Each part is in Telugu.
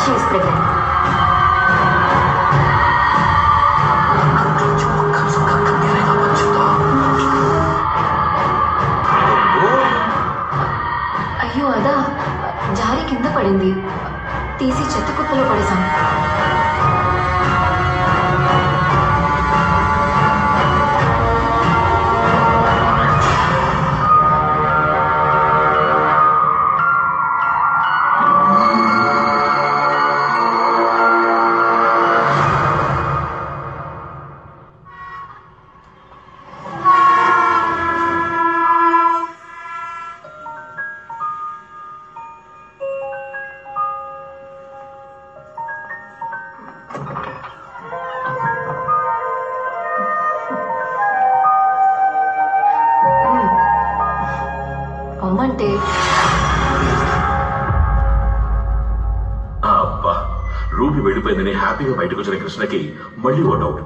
she is pregnant. అయ్యో అదా జారి కింద పడింది, తీసి చెత్త కుప్పలో పడేశాం. అమ్మంటే అబ్బా, రూబీ వెళ్ళిపోయిందని హ్యాపీగా బయటకు వచ్చిన కృష్ణకి మళ్ళీ ఓ డౌట్.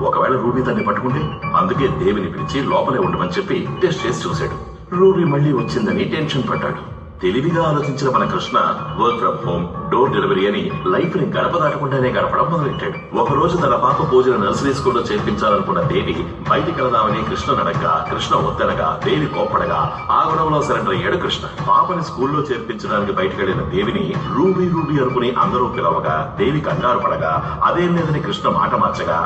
ఒకవేళ రూబీ తన్ని పట్టుకుంటే, అందుకే దేవిని పిలిచి లోపలే ఉండమని చెప్పి టెస్ట్ చేసి చూశాడు. రూబీ మళ్ళీ వచ్చిందని టెన్షన్ పడ్డాడు. తెలివిగా ఆలోచించిన మన Krishna work from home, door delivery అని లైఫ్ ని గడప దాటకుండానే గడపడం మొదలెట్టాడు. ఒక రోజు తన పాప పూజను నర్సరీ స్కూల్లో చేర్పించాలనుకున్న దేవి బయటికి వెళదామని కృష్ణ నడగా, కృష్ణ వద్దనగా దేవి కోప్పడగా ఆ గొడవలో సరెండర్ అయ్యాడు కృష్ణ. పాపని స్కూల్లో చేర్పించడానికి బయటికి వెళ్లిన దేవిని రూబీ రూబీ అనుకుని అందరూ పిలవగా దేవి కంగారు పడగా, అదేం లేదని కృష్ణ మాట మార్చగా,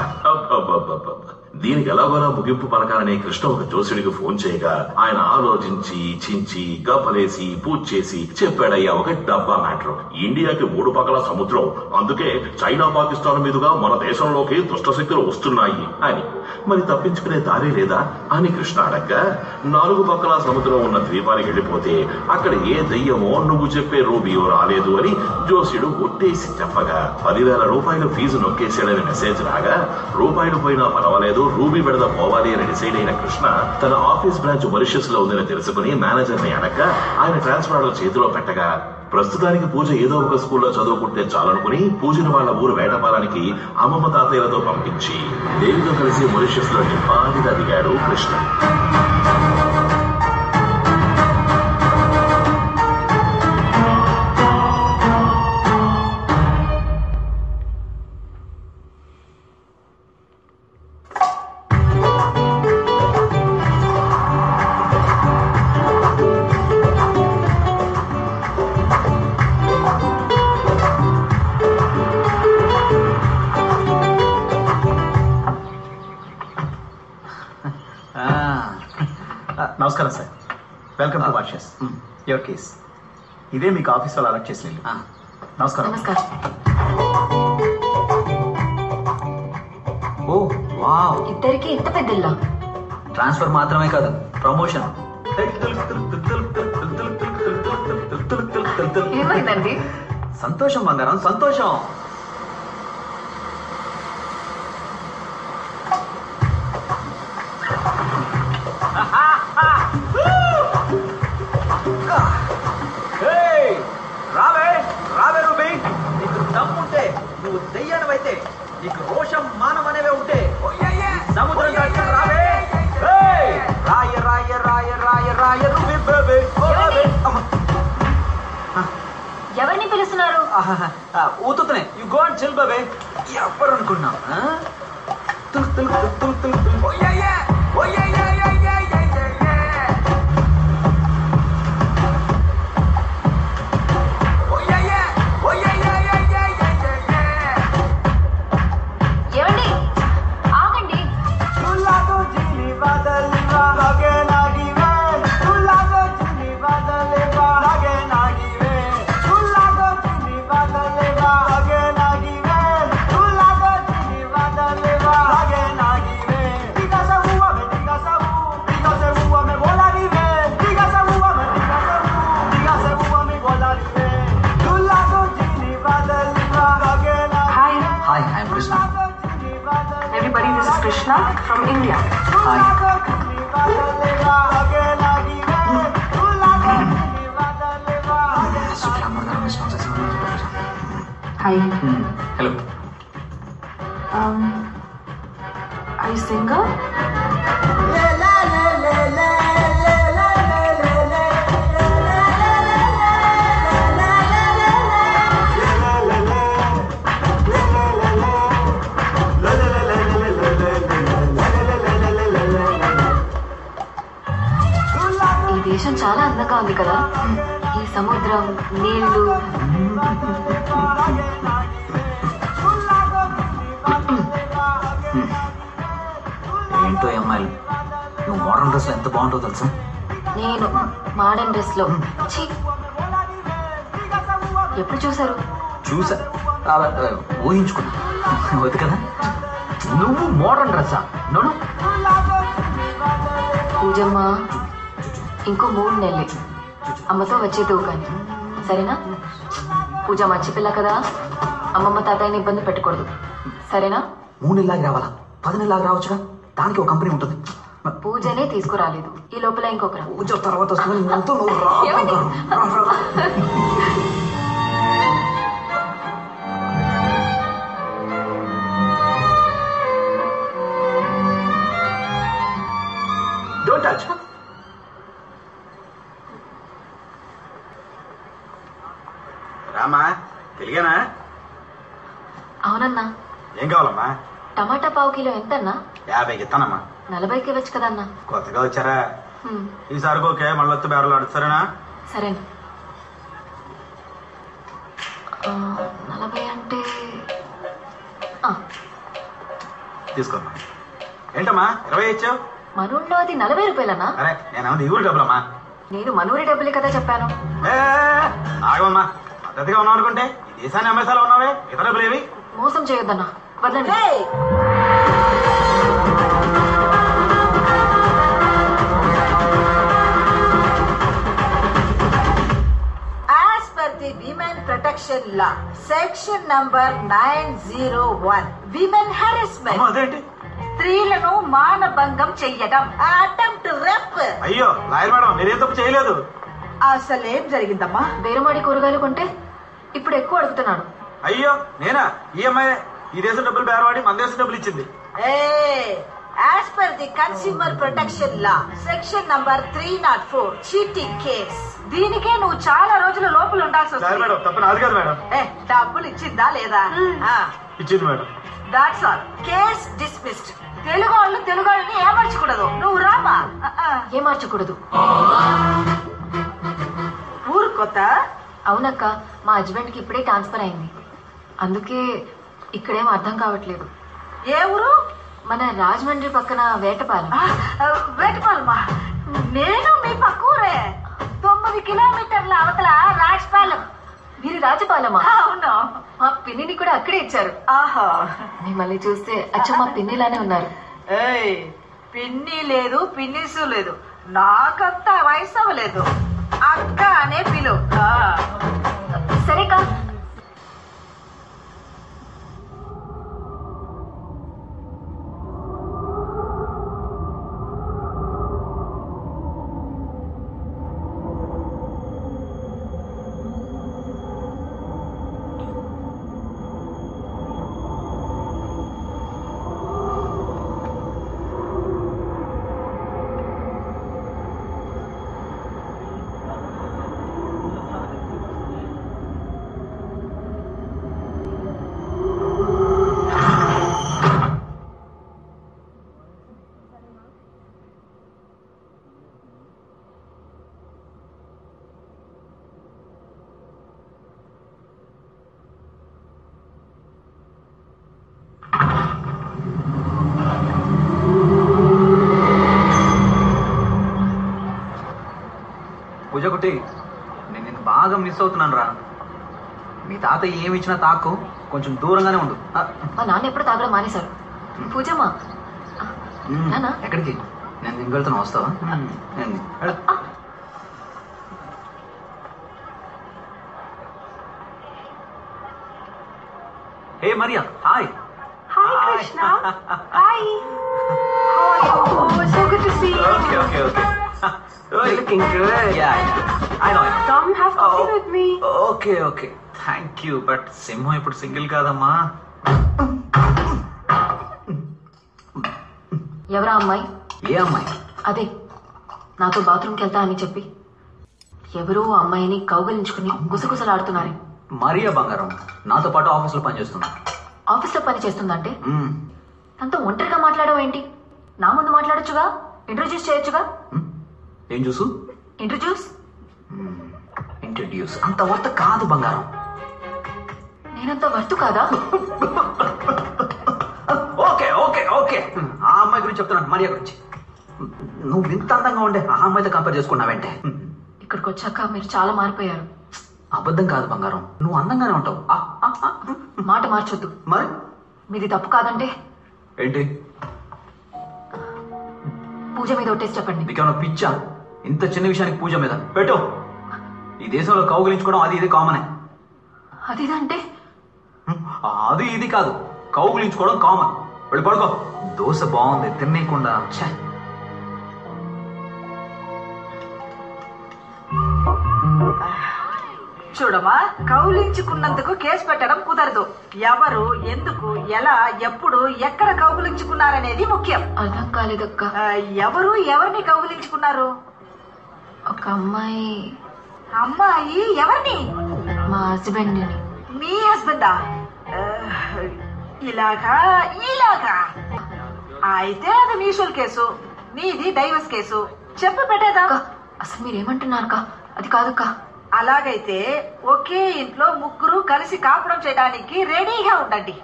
దీనికి ఎలాగోలా ముగింపు పలకాలని కృష్ణ ఒక జోసుడికి ఫోన్ చేయగా, ఆయన ఆలోచించి చించి గబ్బలేసి పూజ చేసి చెప్పాడయ్యా ఒక డబ్బా మ్యాటర్. ఇండియాకి 3 పక్కల సముద్రం, అందుకే చైనా పాకిస్తాన్ మీదుగా మన దేశంలోకి దుష్టశక్తులు వస్తున్నాయి అని. మరి తప్పించుకునే దారి లేదా అని కృష్ణ అడగ్గా, 4 పక్కల సముద్రం ఉన్న ద్వీపానికి వెళ్లిపోతే అక్కడ ఏ దయ్యమో నువ్వు చెప్పే రూబియో రాలేదు అని జోసుడు ఒట్టేసి చెప్పగా, 10,000 రూపాయలు ఫీజు నొక్కేసాడని మెసేజ్ రాగా, రూపాయలు పోయినా పర్వాలేదు రూబీ బెడద పోవాలి అని డిసైడ్ అయిన కృష్ణ తన ఆఫీస్ బ్రాంచ్ మారిషస్ లో ఉందని తెలుసుకుని మేనేజర్ ని అడగ, ఆయన ట్రాన్స్ఫర్ ఆర్డర్ చేతిలో పెట్టగా, ప్రస్తుతానికి పూజ ఏదో ఒక స్కూల్లో చదువుకుంటే చాలనుకుని పూజను వాళ్ళ ఊరు వేటపాలానికి అమ్మమ్మ తాతయ్యలతో పంపించి దేవితో కలిసి మారిషస్ లో నింపాదిగా దిగాడు కృష్ణ. నమస్కారం sir, welcome to washes. Your case ఇదే మీకు ఆఫీస్ వాళ్ళు అలర్ట్ చేసింది. నమస్కారం. నమస్కారం. ఓ వావ్, ఇద్దరికి ఇంత పెద్దల్లా? ట్రాన్స్ఫర్ మాత్రమే కాదు, ప్రమోషన్. ఏమైందండి? సంతోషం బంగారం, సంతోషం. రావే రావే రూబీ, నీకు దమ్ముంటే, నువ్వు దెయ్యానివైతే, నీకు రోషం మానం అనేవే ఉంటే సముద్రం దాటి రావే. రాయ రాయ రాయ రాయ రాయ రూబీ బేబీ. ఎవరిని పిలుస్తున్నారు? ఊతునే, you go and chill baby. ఎవరు అనుకున్నావు? తుల్ తుల్ తుల్ తుల్ తుల్. Everybody, this is Krishna from India. Hi. Hi. Hello. Are you singer? ఉంది కదా, ఈ సముద్రం, నీళ్లు. ఏంటో అమ్మాయిలు, నువ్వు మోడర్న్ డ్రెస్ లో ఎంత బాగుంటుందో తెలుసా? నేను మోడర్న్ డ్రెస్ లో ఛీ, ఎప్పుడు చూసారు? చూసా, ఊహించుకున్నా. వద్దు కదా. నువ్వు మోడర్న్ డ్రెస్సా? నోను పూజమ్మ, ఇంకో 3 నెలలే అమ్మతో వచ్చేది కానీ, సరేనా? పూజ మంచి పిల్ల కదా, అమ్మమ్మ తాతయ్యని ఇబ్బంది పెట్టకూడదు, సరేనా? 3 నెలలాగా రావాలా? 10 నెలలాగా రావచ్చుగా, దానికి ఒక కంపెనీ ఉంటుంది. పూజనే తీసుకురాలేదు, ఈ లోపల ఇంకొకరు. పూజ తర్వాత వస్తుంది, నువ్వు రా. ఏమైంది? Don't touch. రామా, తెలియనా? అవునన్నా. ఏం కావాలమ్మా? టమాటా పావు కిలో ఎంతన్నా? 50 ఇస్తానమ్మా. 40కి ఇవ్వచ్చు కదన్నా. కొత్తగా వచ్చారా? ఈసారి ఓకే, మళ్ళీ వచ్చి బేరలు ఆడు, సరేనా? సరే. 40 అంటే తీసుకోమ్మా. ఏంటమ్మా 20 ఇచ్చావు? మనూళ్ళో అది 40 రూపాయలన్నా. అరే నేను ఈ ఊరు డబ్బులమ్మా. నేను మనూరి డబ్బులే కదా చెప్పాను. ఆగమ్మా, పద్ధతిగా ఉన్నావు అనుకుంటే ఈ దేశాన్ని అమ్మేసాలో ఉన్నావే, ఇతర డబ్బులు ఏవి? మోసం చేయొద్దన్నా, వదలండి. The Women Protection Law, Section number 901, Women Harassment. అదేంటి? స్త్రీలను మానభంగం చెయ్యడం, అటెంప్ట్ రేప్. అయ్యో లాయర్ మేడం, మీరేం తప్పు చేయలేదు. అసలేం జరిగిందమ్మా? బేరమాడి కూరగాయలు కొంటే ఇప్పుడు ఎక్కువ అడుగుతున్నాడు. అయ్యో నేనా? ఈ అమ్మాయి ఈ దేశం డబ్బులు బేరవాడి మన దేశం డబ్బులు ఇచ్చింది. As per the Consumer Protection Law, Section number 304, cheating case. దీనికే నువ్వు చాలా రోజుల లోపల ఉండాల్సి వస్తుంది. మేడం తప్ప నాది కాదు మేడం. డబ్బులు ఇచ్చిందా లేదా? ఇచ్చింది madam. That's all. Case dismissed. Telugu వాళ్ళని ఏమర్చకూడదు. నువ్వు రామా. ఏమార్చకూడదు. ఊరు కొత్త? అవునక్క, మా హస్బెండ్ కి ఇప్పుడే ట్రాన్స్ఫర్ అయింది, అందుకే ఇక్కడేం అర్థం కావట్లేదు. ఏ ఊరు? మన రాజమండ్రి పక్కన వేటపాలెం. వేటపాలమా? నేను మీ పక్క ఊరే. 9 కిలోమీటర్ల అవతల రాజపాలెం. మీరు రాజపాలెమా? అవును. మా పిన్నిని కూడా అక్కడే ఇచ్చారు. ఆహా, మిమ్మల్ని చూస్తే అచ్చ మా పిన్నిలానే ఉన్నారు. పిన్ని లేదు, పిన్నిసు లేదు, నాకంతా వయసు అవ్వలేదు. అక్క అనే పిలు. సరేకా. పూజ కుట్టి, నేను నిన్ను బాగా మిస్ అవుతున్నాను రా. మీ తాతయ్య ఏమి ఇచ్చినా తాకు, కొంచెం దూరంగానే ఉండు. మా నాన్న ఎప్పుడు తాగడం మానేశారు. పూజమ్మా, నాన్న ఎక్కడికి? నేను ఇంటికి వెళ్తాను, వస్తావా? Hey Maria, hi. Hi Krishna. Hi. How are you? Oh, so good to see you. Okay. You're looking good. Yeah. I know. Come have coffee with me. Okay. Thank you. But సింహం ఇప్పుడు సింగిల్ కాదమ్మా. ఎవరా అమ్మాయి? ఏ అమ్మాయి? అదే నాతో బాత్రూమ్కి వెళ్తా అని చెప్పి ఎవరో అమ్మాయిని కౌగిలించుకుని గుసగుసలాడుతున్నారు. మరియా బంగారం నాతో పాటు ఆఫీస్లో పనిచేస్తున్నా. ఆఫీస్లో పని చేస్తుందంటే తనతో ఒంటరిగా మాట్లాడవు ఏంటి? నా ముందు మాట్లాడొచ్చుగా, ఇంట్రొడ్యూస్ చేయొచ్చుగా. ఏం చూసు? ఇంట్రొడ్యూస్ ఇంట్రడ్యూస్ అంత వర్త్ కాదు బంగారం. నేనంత వర్తు కాదా? ఓకే ఓకే ఓకే, ఆ అమ్మాయి గురించి చెప్తున్నాను, మరియా గురించి. నువ్వు ఇంత అందంగా ఉండే ఆ అమ్మాయితో కంపేర్ చేసుకున్నావంటే. ఇక్కడికి వచ్చాక మీరు చాలా మారిపోయారు. అబద్ధం కాదు బంగారం, నువ్వు అందంగానే ఉంటావు. మాట మార్చొద్దు. మరి మీది తప్పు కాదంటే ఏంటి? పూజ మీద ఒట్టేసి చెప్పండి. నీకేమన్నా పిచ్చా? ఇంత చిన్న విషయానికి పూజ మీద పెట్టు. ఈ దేశంలో కౌగులించుకోవడం అది ఇది కామనే. అదిదంటే అది ఇది కాదు, కౌగులించుకోవడం కామన్. వెళ్ళి పడుకో. దోశ బాగుంది తినేయకుండా. చూడమా, కౌలించుకున్నందుకు కేసు పెట్టడం కుదరదు. ఎవరు, ఎందుకు, ఎలా, ఎప్పుడు, ఎక్కడ కౌగులించుకున్నారనేది ముఖ్యం. అర్థం కాలేదక్క. ఎవరు ఎవరిని కౌగులించుకున్నారు? ఒక అమ్మాయి. అమ్మాయి ఎవరిని? మా హస్బెండ్ ని. మీ హస్బెండా? ఇలాగా ఇలాగా అయితే అది మ్యూచువల్ కేసు, నీది డైవర్స్ కేసు. చెప్పు పెట్టేదా? అసలు మీరేమంటున్నారక్క? అది కాదక్క. అలాగైతే ఒకే ఇంట్లో ముగ్గురు కలిసి కాపురం చేయడానికి రెడీగా ఉండండి.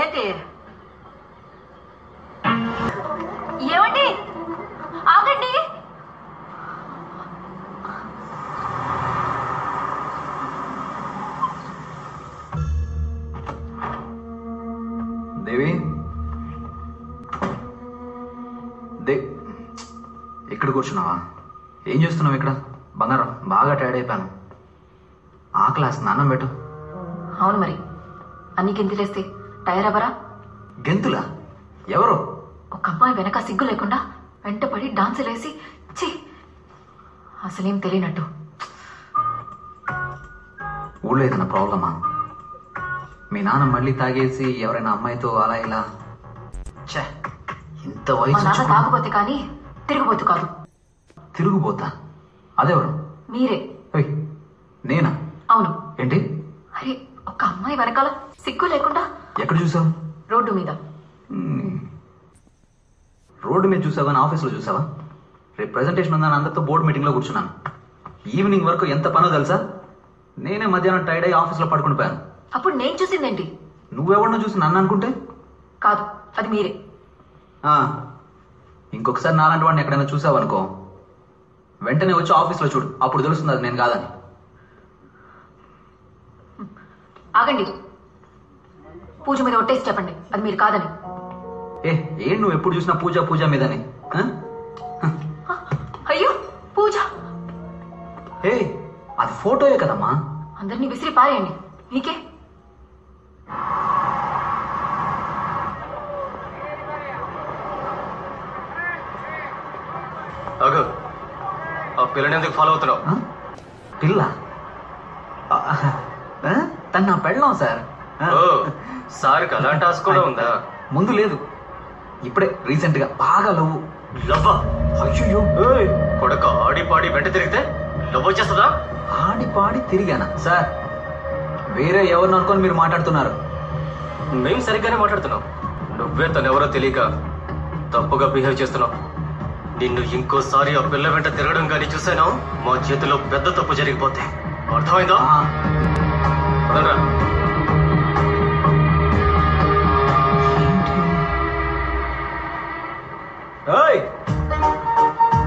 ఏంటి? ఏమండి, ఆగండి. దేవి, ఇక్కడ కూర్చున్నావా? ఏం చేస్తున్నావు ఇక్కడ? బంగారం, బాగా టైర్డ్ అయిపోయాను. ఆ క్లాస్ స్నానం పెట్టు. అవును మరి, అన్ని గెంతులేస్తే టైర్ అవరా? గెంతులా? ఎవరు? ఒక అమ్మాయి వెనక సిగ్గు లేకుండా వెంటపడి డాన్సులేసి ఛీ, అసలేం తెలియనట్టు. ఊళ్ళో ఏదైనా ప్రాబ్లమా? మీ నాన్న మళ్ళీ తాగేసి ఎవరైనా అమ్మాయితో అలా ఇలా? ఇంత మా వయసు నాన్న తాగపోతే కానీ తిరిగిపోతు కాదు. తిరుగుబోతా? అదెవరు? మీరే. నేనా? అవును. ఏంటి? అరే, ఒక అమ్మాయి వెనకాల సిగ్గు లేకుండా. ఎక్కడ చూసావు? రోడ్డు మీద. రోడ్డు మీద చూసావా? ఆఫీస్లో చూసావా? రేపు ప్రెజెంటేషన్ ఉందని అందరితో బోర్డు మీటింగ్లో కూర్చున్నాను. ఈవినింగ్ వరకు ఎంత పనో తెలుసా? నేనే మధ్యాహ్నం టైర్డ్ అయ్యి ఆఫీస్లో పడుకుని పోయాను. అప్పుడు నేను చూసిందేంటి? నువ్వెవరినో చూసి నన్ను అనుకుంటే? కాదు, అది మీరే. ఇంకొకసారి నాలాంటి వాడిని ఎక్కడైనా చూసావనుకో, వెంటనే వచ్చి ఆఫీస్లో చూడు, అప్పుడు తెలుస్తుంది అది నేను కాదని. ఆగండి. పూజ మీద ఒట్టేసి చెప్పండి అది మీరు కాదని. ఏం నువ్వు ఎప్పుడు చూసినా పూజ పూజ మీదని? అయ్యో, పూజ. అది ఫోటోయే కదమ్మా. అందరినీ విసిరి పారేయండి, మీకే. అగో, ఆ పిల్లని ఎందుకు ఫాలో అవుతున్నావు? పిల్ల? తను నా పెళ్ళాం సార్. సార్కి అలాంటి ఆశ కూడా ఉందా? ముందు లేదు, ఇప్పుడే రీసెంట్ గా బాగా లవ్. లవ్వా? అయ్యో, కొడక ఆడి పాడి వెంట తిరిగితే లవ్ వచ్చేస్తుందా? ఆడి పాడి తిరిగానా సార్? వేరే ఎవరిని అనుకొని మీరు మాట్లాడుతున్నారు. మేము సరిగ్గానే మాట్లాడుతున్నాం. నువ్వే తనెవరో తెలియక తప్పుగా బిహేవ్ చేస్తున్నావు. నిన్ను ఇంకోసారి ఆ పిల్ల వెంట తిరగడం కానీ చూసాను, మా చేతిలో పెద్ద తప్పు జరిగిపోతే. అర్థమైందా?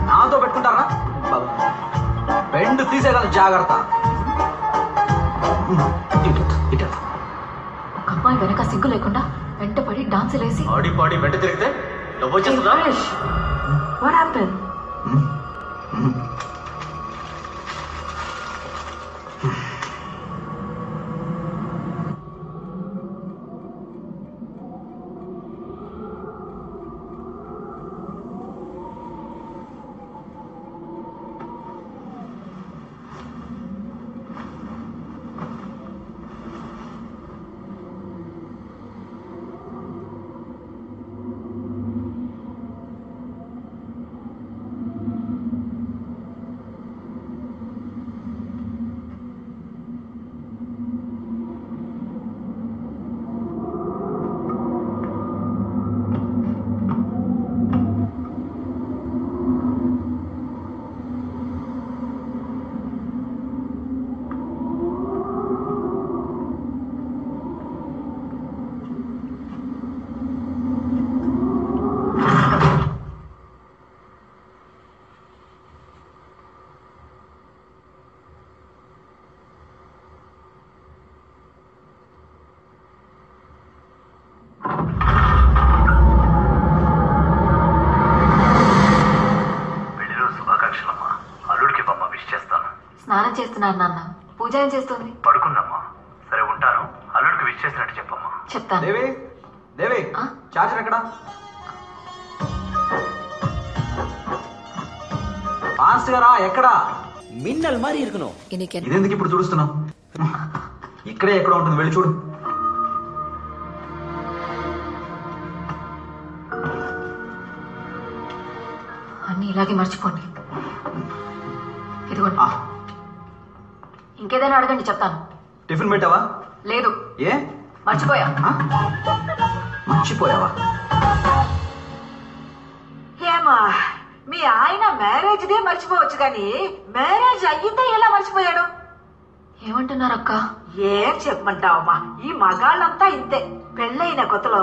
నాతో పెట్టుకుంటారా? బెండ్ తీసేయగల జాగ్రత్త. ఒక అమ్మాయి వెనక సిగ్గు లేకుండా వెంటపడి డాన్సులేసి ఆడి పాడి వెంట తిరిగితే లవ్ వచ్చేస్తుందా? What happened? చేస్తున్నారు నాన్న. పూజ ఏం చేస్తుంది? పడుకుందమ్మా. సరే ఉంటాను. అల్లుడికి విష్ చేసినట్టు చెప్పమ్మా. చెప్తాను. దేవి దేవి ఆ? చార్జర్ ఎక్కడ? ఫాస్ట్ గా రా. ఎక్కడా? மின்னல் மாதிரி இருக்கணும். ఇదెందుకు ఇప్పుడు చూస్తున్నావు? ఇక్కడే ఎక్కడ ఉంటుంది, వెళ్ళి చూడు. అన్ని ఇలాగే మర్చిపోండి. ఇదిగోండి. ఇంకేదైనా అడగండి, చెప్తాను. టిఫిన్ పెట్టావా? లేదు. ఏ మర్చిపోయా. మర్చిపోయావా? ఏమా మీ ఆయన మ్యారేజ్ డే మర్చిపోవచ్చు కానీ మ్యారేజ్ అయ్యిందే ఎలా మర్చిపోయాడు? ఏమంటున్నారు అక్క? ఏం చెప్పమంటావమ్మా, ఈ మగాళ్ళంతా ఇంతే. పెళ్ళైన కొత్తలో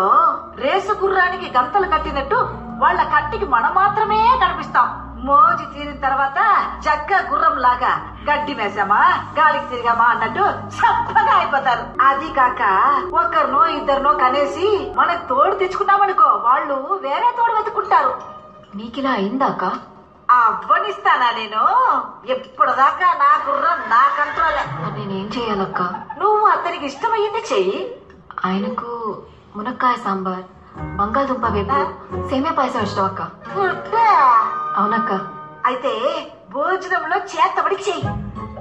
రేసు గుర్రానికి గంతలు కట్టినట్టు వాళ్ళ కంటికి మనం మాత్రమే కనిపిస్తాం. మోజు తీరిన తర్వాత జగ్గ గుర్రం లాగా గడ్డి వేసామా గాలికి తిరిగామా అన్నట్టు చప్పగా అయిపోతారు. అది కాక ఒకరినో ఇద్దరినో కనేసి మనకు తోడు తెచ్చుకున్నామనుకో వాళ్ళు వేరే తోడు వెతుకుంటారు. నీకిలా అయిందా అక్క? అవ్వనిస్తానా నేను? ఎప్పటిదాకా నా గుర్రం నా కంట్రోలే. నేనేం చేయాలక్క? నువ్వు అతనికి ఇష్టమయ్యింది చెయ్యి. ఆయనకు మునక్కాయ సాంబార్, బంగాళదుంప వేపు, సేమియా పాయసం ఇష్టం అక్క. అవునక్క. అయితే భోజనంలో చేతబడి చెయ్యి.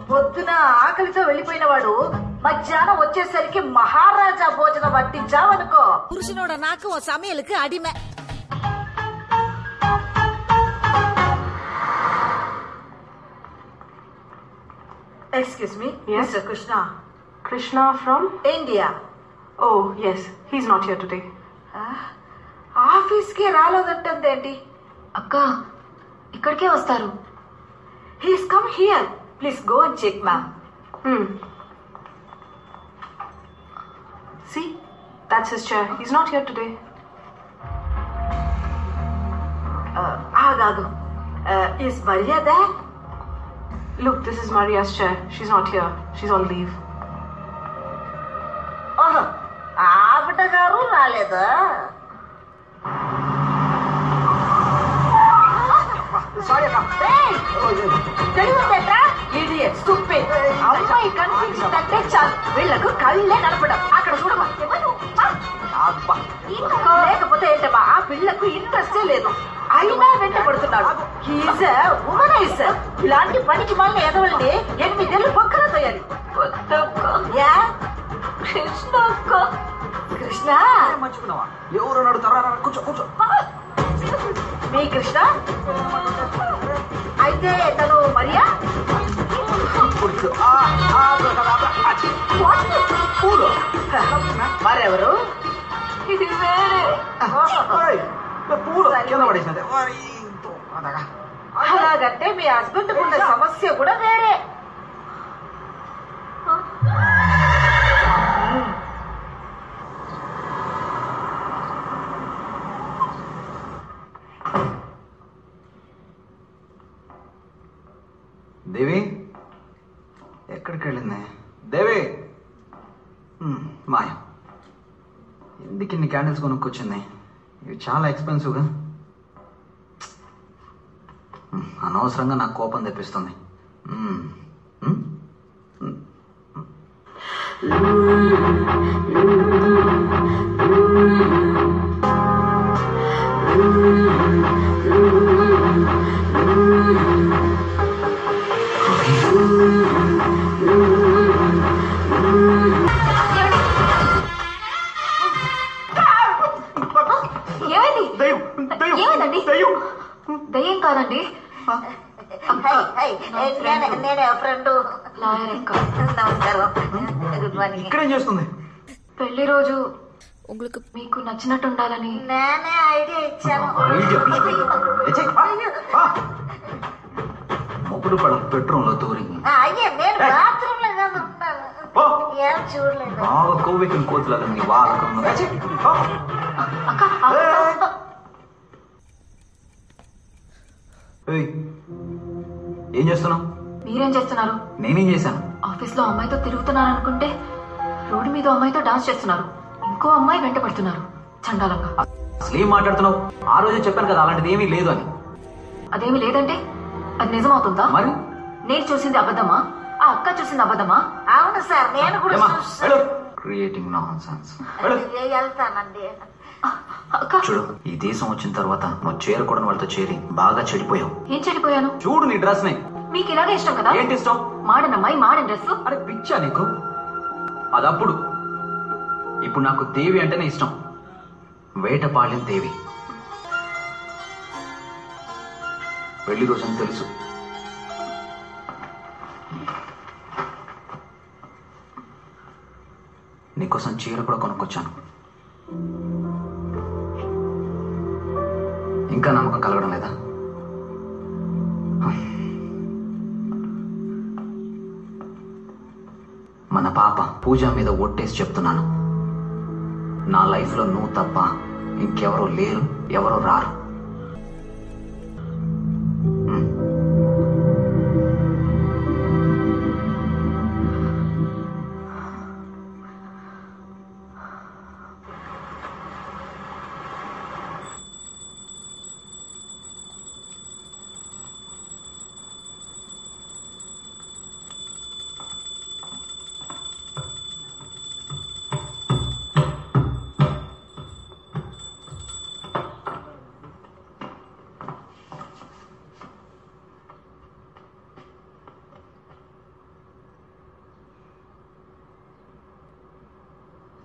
పొద్దున ఆకలితో వెళ్లిపోయిన వాడు మధ్యాహ్నం వచ్చేసరికి మహారాజా భోజనం వడ్డించావనుకో, புருஷனோட நாக்கு சமையலுக்கு அடிமை. Excuse me, yes, Mr. Krishna. Krishna from? India. Oh, yes. He's not here today. Office కి రాలేదంటేంటి? అక్క ఇక్కడికే వస్తారు. He's come here. Please go and check, ma'am. See? That's his chair. He's not here today. ఆగాగు. Is Maria there? Look, this is Maria's chair. She's not here. She's on leave. ఆవిడ గారు రాలేదా? అమ్మాయి కనిపించిందంటే చాలు వీళ్లకు కళ్ళే కనపడం. అక్కడ చూడమా, లేకపోతే ఏంటమ్మా ఆ పిల్లకు ఇంట్రెస్టే లేదు. అయినా వెంట పడుతున్నాడు. ఇలాంటి పనికి మళ్ళీ ఎదవల్ని 8 ఏళ్ళు పక్కన తయారు. కృష్ణ కృష్ణ మర్చిపోయినావా? ఎవరు నడుతారా? కూర్చో కూర్చో. మీ కృష్ణ అయితే తను మరియా? మరెవరు? ఇది వేరే. అలాగంటే మీ హస్బెండ్ ఉన్న సమస్య కూడా వేరే. దేవి ఎక్కడికి వెళ్ళింది? దేవి మాయ ఎందుకు ఇన్ని క్యాండిల్స్ కొనుక్కొచ్చింది? ఇవి చాలా ఎక్స్పెన్సివ్గా. అనవసరంగా నాకు కోపం తెప్పిస్తుంది. ఏమైందండి? దయ్యం కాదండి, నేనే ఫ్రెండ్. లాయర్ అక్క. నమస్కారం. Good morning. ఇక్కడేం చేస్తుంది? పెళ్లి రోజు మీకు నచ్చినట్టు ఉండాలని నేనే ఐడియా ఇచ్చాను. మొప్పుడు పడ పెట్రోల్ లో తూరింది. అయ్యే నేను బాత్రూమ్ లో కదా ఉంటాను. ఏం చూడలేదు. బాగా కోవికిన కోతులాగా నీ వాడకం. ఏం చేస్తున్నావు? మీరేం చేస్తున్నారు? నేనేం చేశాను? ఆఫీస్ లో అమ్మాయితో తిరుగుతున్నారు అనుకుంటే రోడ్డు మీద అమ్మాయితో డాన్స్ చేస్తున్నారు. ఇంకో అమ్మాయి వెంట పడుతున్నారు చండాలంగా. అసలు ఏం మాట్లాడుతున్నావు? ఆ రోజే చెప్పాను కదా అలాంటిది ఏమీ లేదు అని. అదేమి లేదంటే అది నిజమవుతుందా? మరి నేను చూసింది అబద్ధమా? ఆ అక్క చూసింది అబద్ధమా? అవును సార్, నేను కూడా క్రియేటింగ్ నాన్సెన్స్. వెళ్తానండి. అక్క చూడు, ఈ దేశం వచ్చిన తర్వాత నువ్వు చేరకూడని వాళ్ళతో చేరి బాగా చెడిపోయావు. ఏం చెడిపోయాను? చూడు నీ డ్రెస్ ని. మీకు ఇలాగే ఇష్టం కదా? ఏంటి ఇష్టం? మాడన్ అమ్మాయి మాడన్ డ్రెస్. అరే పిచ్చా నీకు? అదప్పుడు. ఇప్పుడు నాకు దేవి అంటేనే ఇష్టం. వేటపాళెం దేవి. పెళ్లి రోజని తెలుసు. నీకోసం చీర కూడా కొనుక్కొచ్చాను. ఇంకా నమ్మకం కలగడం లేదా? మన పాప పూజ మీద ఒట్టేసి చెప్తున్నాను, నా లైఫ్లో నువ్వు తప్ప ఇంకెవరో లేరు, ఎవరో రారు.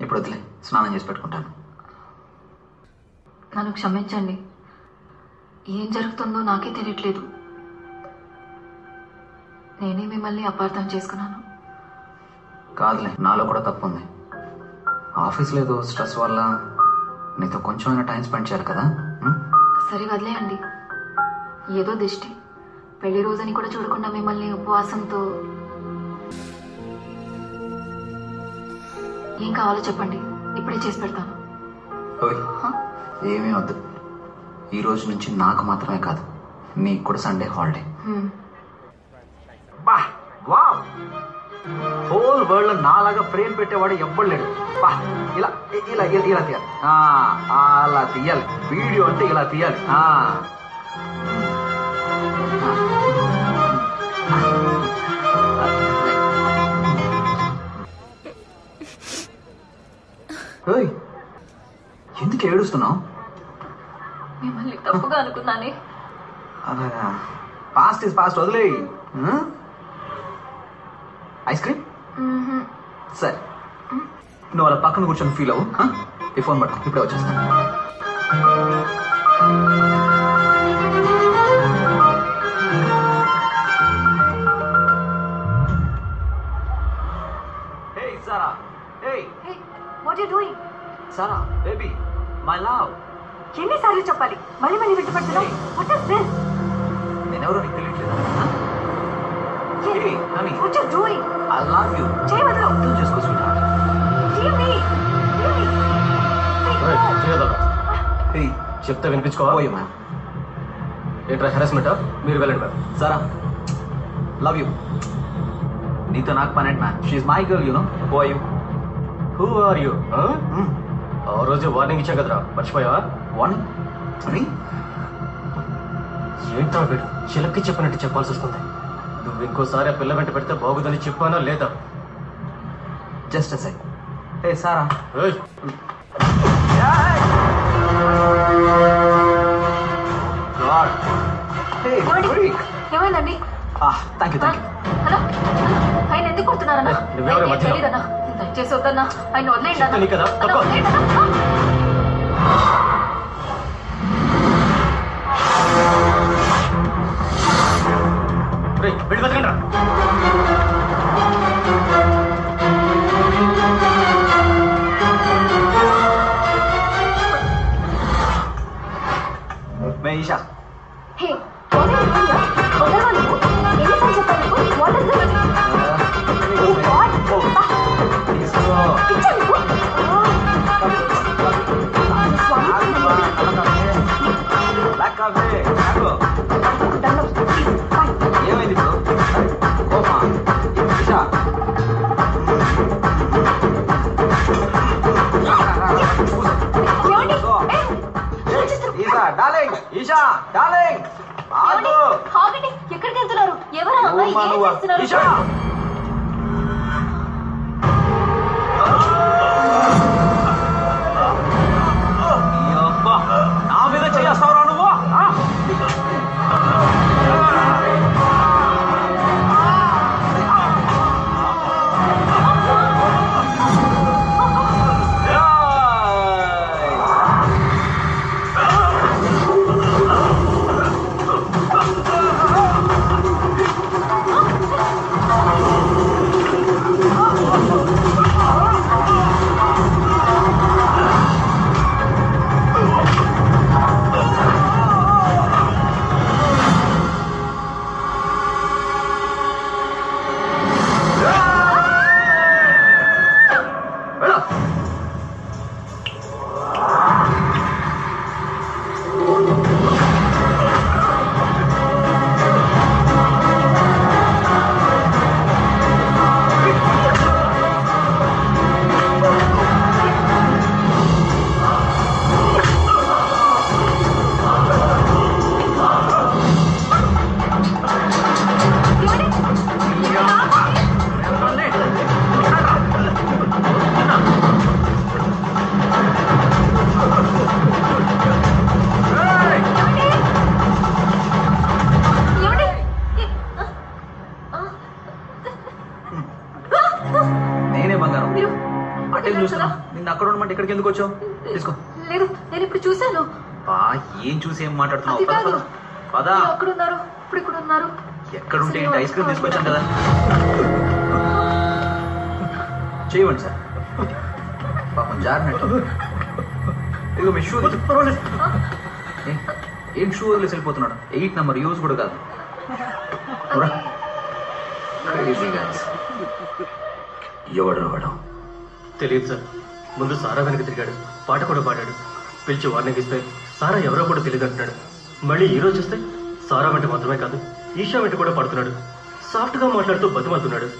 ఇప్పుడు వదిలే, స్నానం చేసి పెట్టుకుంటాను. నన్ను క్షమించండి. ఏం జరుగుతుందో నాకే తెలియట్లేదు. నేనే మిమ్మల్ని అపార్థం చేసుకున్నాను. కాదులే, నాలో కూడా తప్పు ఉంది. ఆఫీస్లో ఏదో స్ట్రెస్ వల్ల నీతో కొంచెమైనా టైం స్పెండ్ చేయాలి కదా. సరే వదిలేయండి. ఏదో దిష్టి. పెళ్లి రోజని కూడా చూడకుండా మిమ్మల్ని ఉపవాసంతో. ఏం కావాలో చెప్పండి, ఇప్పుడే చేసి పెడతాను. ఏమీ వద్దు. ఈ రోజు నుంచి నాకు మాత్రమే కాదు, నీకు కూడా సండే హాలిడే. హోల్ వరల్డ్ లో నాలాగా ఫ్రేమ్ పెట్టేవాడు ఎవ్వడు లేడు. బా, ఇలా ఇలా ఇలా తీయాలి, అలా తీయాలి. వీడియో అంటే ఇలా తీయాలి. ఎందుకు ఏడుస్తున్నావు? మిమ్మల్ని తప్పుగా అనుకున్నానే. అలాగా, పాస్ట్ ఇస్ పాస్ట్, వదిలే. Ice cream? సరే, నువ్వు అలా పక్కన కూర్చొని ఫీల్ అవ్వు. ఈ ఫోన్ పట్టుకో, ఇప్పుడే వచ్చేస్తాను. Hey Sarah, hey. Hey, what are you doing? Sarah, baby, my love. ఎన్నిసార్లు చెప్పాలి? మళ్ళీ మళ్ళీ వెంటపడుతున్నావు. What is this? నేనెవరో నీకు తెలియట్లేదా? Hey, honey. What are you doing? I love you. చేయి వదలు. అర్థం చేసుకో sweetheart. Leave me. Hey, చెప్తే వినిపించుకోవా? ఓయ్ మ్యామ్. ఏంట్రా హెరాస్మెంటా? మీరు వెళ్ళండి మ్యామ్. Sarah, love you. నీతో నాకు పని ఏంటి ma'am? She my girl, you know. Who are you? Who are you? ఆ రోజు వార్నింగ్ ఇచ్చాం కదరా, మర్చిపోయావా? వార్నింగ్? అని ఏంట్రా వీడు చిలక్కి చెప్పినట్టు చెప్పాల్సి వస్తుంది. నువ్వు ఇంకోసారి ఆ పిల్ల వెంట పెడితే బాగుందని చెప్పానా లేదా? Just a second. Hey Sara. ఏయ్, గాడ్. Hey freak. ఏమైందండి? Thank you, thank you. Hello, ఆయన ఎందుకు కొడుతున్నారన్నా? నువ్వెవరు మధ్యలో? తెలీదన్నా, దయచేసి వద్దన్నా, ఆయన వదిలేయండి అన్నా. చెప్తాను కదా, అన్నా, తక్కువ. వదిలేయండి అన్నా. రేయ్, వెళ్ళి బతకండిరా. మే Isha. Hey, what are you doing here? వదలవా నువ్వు? ఎన్నిసార్లు చెప్పాను నీకు? What is this? Oh God! పిచ్చా నీకు? ఏమైంది ఇప్పుడు? కోపమా? ఈషా. ఈషా డార్లింగ్, ఈషా డార్లింగ్, ఆగు. ఆగండి, ఎక్కడికి వెళ్తున్నారు? ఎవరు ఆ అమ్మాయి? ఏం చేస్తున్నారు? ఈషా నా మీద చేస్తావురా నువ్వు? నేనే బంగారం అటే చూస్తున్నా. నిన్న అక్కడ ఉండమంటే ఇక్కడికి ఎందుకు వచ్చావు? తీసుకో. లేదు, నేను ఇప్పుడు చూశాను. ఏం చూసి ఏం మాట్లాడుతున్నావు? పదా. ఎక్కడున్నారు? ఇప్పుడు ఇక్కడ ఉన్నారు. ఎక్కడుంటే ఏంటి? ఐస్ క్రీమ్ తీసుకొచ్చాను కదా. చేయమండి సార్. పాపం జారినట్టు. ఇదిగో మీ షూ. ఏం షూ వదిలేసి వెళ్ళిపోతున్నాడు? 8 నెంబర్ యూజ్ కూడా కాదు. ఎవడు రావడం తెలియదు సార్. ముందు సారా వెనక తిరిగాడు, పాట కూడా పాడాడు. పిలిచి వార్నింగ్ ఇస్తే సారా ఎవరో కూడా తెలియదు అంటున్నాడు. మళ్ళీ ఈ రోజు చూస్తే సారా వెంట మాత్రమే కాదు, ఈషా వెంట కూడా పడుతున్నాడు. సాఫ్ట్ గా మాట్లాడుతూ బతిమాలుతున్నాడు.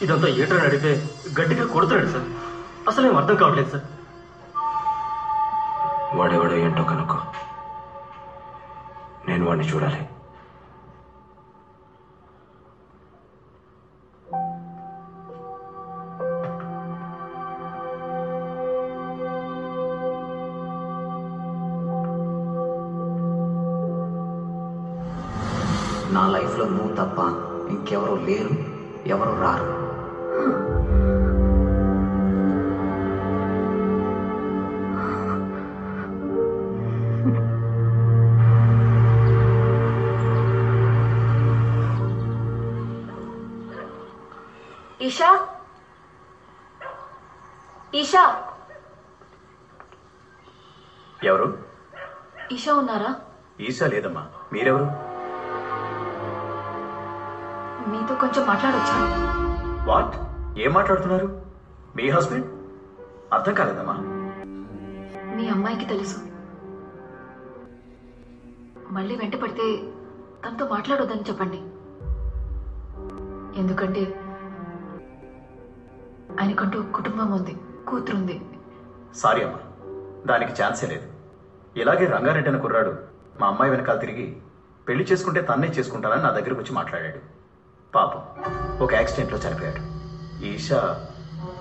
ఇదంతా ఏటని అడిగితే గట్టిగా కొడుతున్నాడు సార్. అసలు ఏం అర్థం కావట్లేదు సార్. వాడెవడో ఏంటో కనుక్కో. నేను వాడిని చూడాలి. నా లైఫ్లో నువ్వు తప్ప ఇంకెవరూ లేరు, ఎవరు రారు. ఈషా, ఈషా. ఎవరు? ఈషా ఉన్నారా? ఈషా లేదమ్మా. మీరెవరు? మీతో కొంచెం మాట్లాడొచ్చా? వాట్? ఏం మాట్లాడుతున్నారు? మీ హస్బెండ్? అర్థం కాలేదమ్మా. మీ అమ్మాయికి తెలుసు. మళ్ళీ వెంట పడితే తనతో మాట్లాడొద్దని చెప్పండి. ఎందుకంటే ఆయనకంటూ కుటుంబం ఉంది, కూతురుంది. సారీ అమ్మా, దానికి ఛాన్సే లేదు. ఇలాగే రంగారెడ్డి అనే కుర్రాడు మా అమ్మాయి వెనకాల తిరిగి పెళ్లి చేసుకుంటే తన్నే చేసుకుంటానని నా దగ్గరకు వచ్చి మాట్లాడాడు. పాపం ఒక యాక్సిడెంట్లో చనిపోయాడు. ఈషా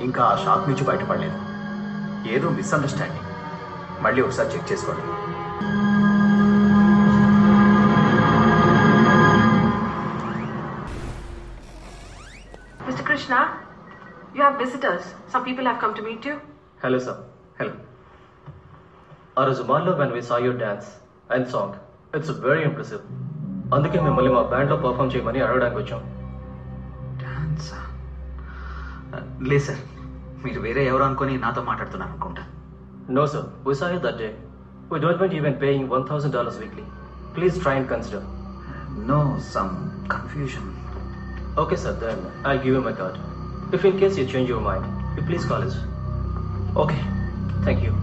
ఇంకా ఆ షాక్ నుంచి బయటపడలేదు. ఏదో మిస్అండర్స్టాండింగ్. మళ్ళీ ఒకసారి చెక్ చేసుకోండి. Mr. Krishna, you have visitors. Some people have come to meet you. Hello sir. Hello. ఆ రోజు మాల్లో when we saw your dance and song, it's very impressive. అందుకే మిమ్మల్ని మా బ్యాండ్లో పర్ఫామ్ చేయమని అడగడానికి వచ్చాం. డాన్సా? లేదు సార్, మీరు వేరే ఎవరు అనుకుని నాతో మాట్లాడుతున్నారు అనుకుంటా. No sir, we saw you that day. We don't mind even paying $1,000 weekly. Please try and consider. No, some confusion. Okay sir, then I'll give you my card. If in case you change your mind, you please call us. Okay. Thank you.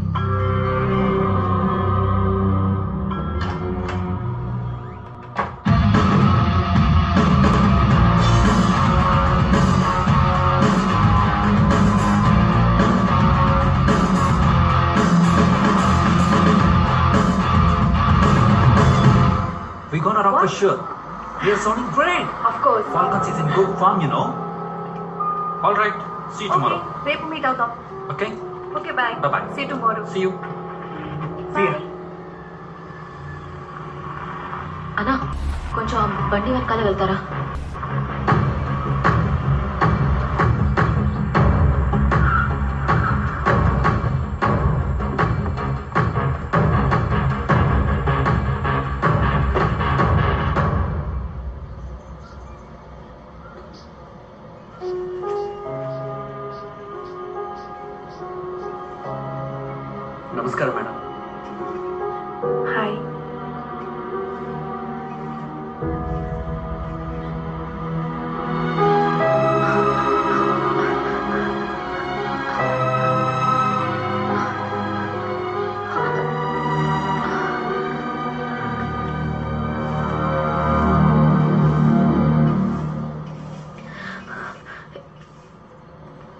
We gonna rock for sure. We are sounding great. Of course. Falcons is in good form, you know. All right. See you tomorrow. రేపు మీట్ అవుతాం. Okay Okay, bye. Bye-bye. See you tomorrow. See you. అన్నా కొంచెం ఆ బండి వెనకాల వెళ్తారా? నమస్కారం మేడం. Hi.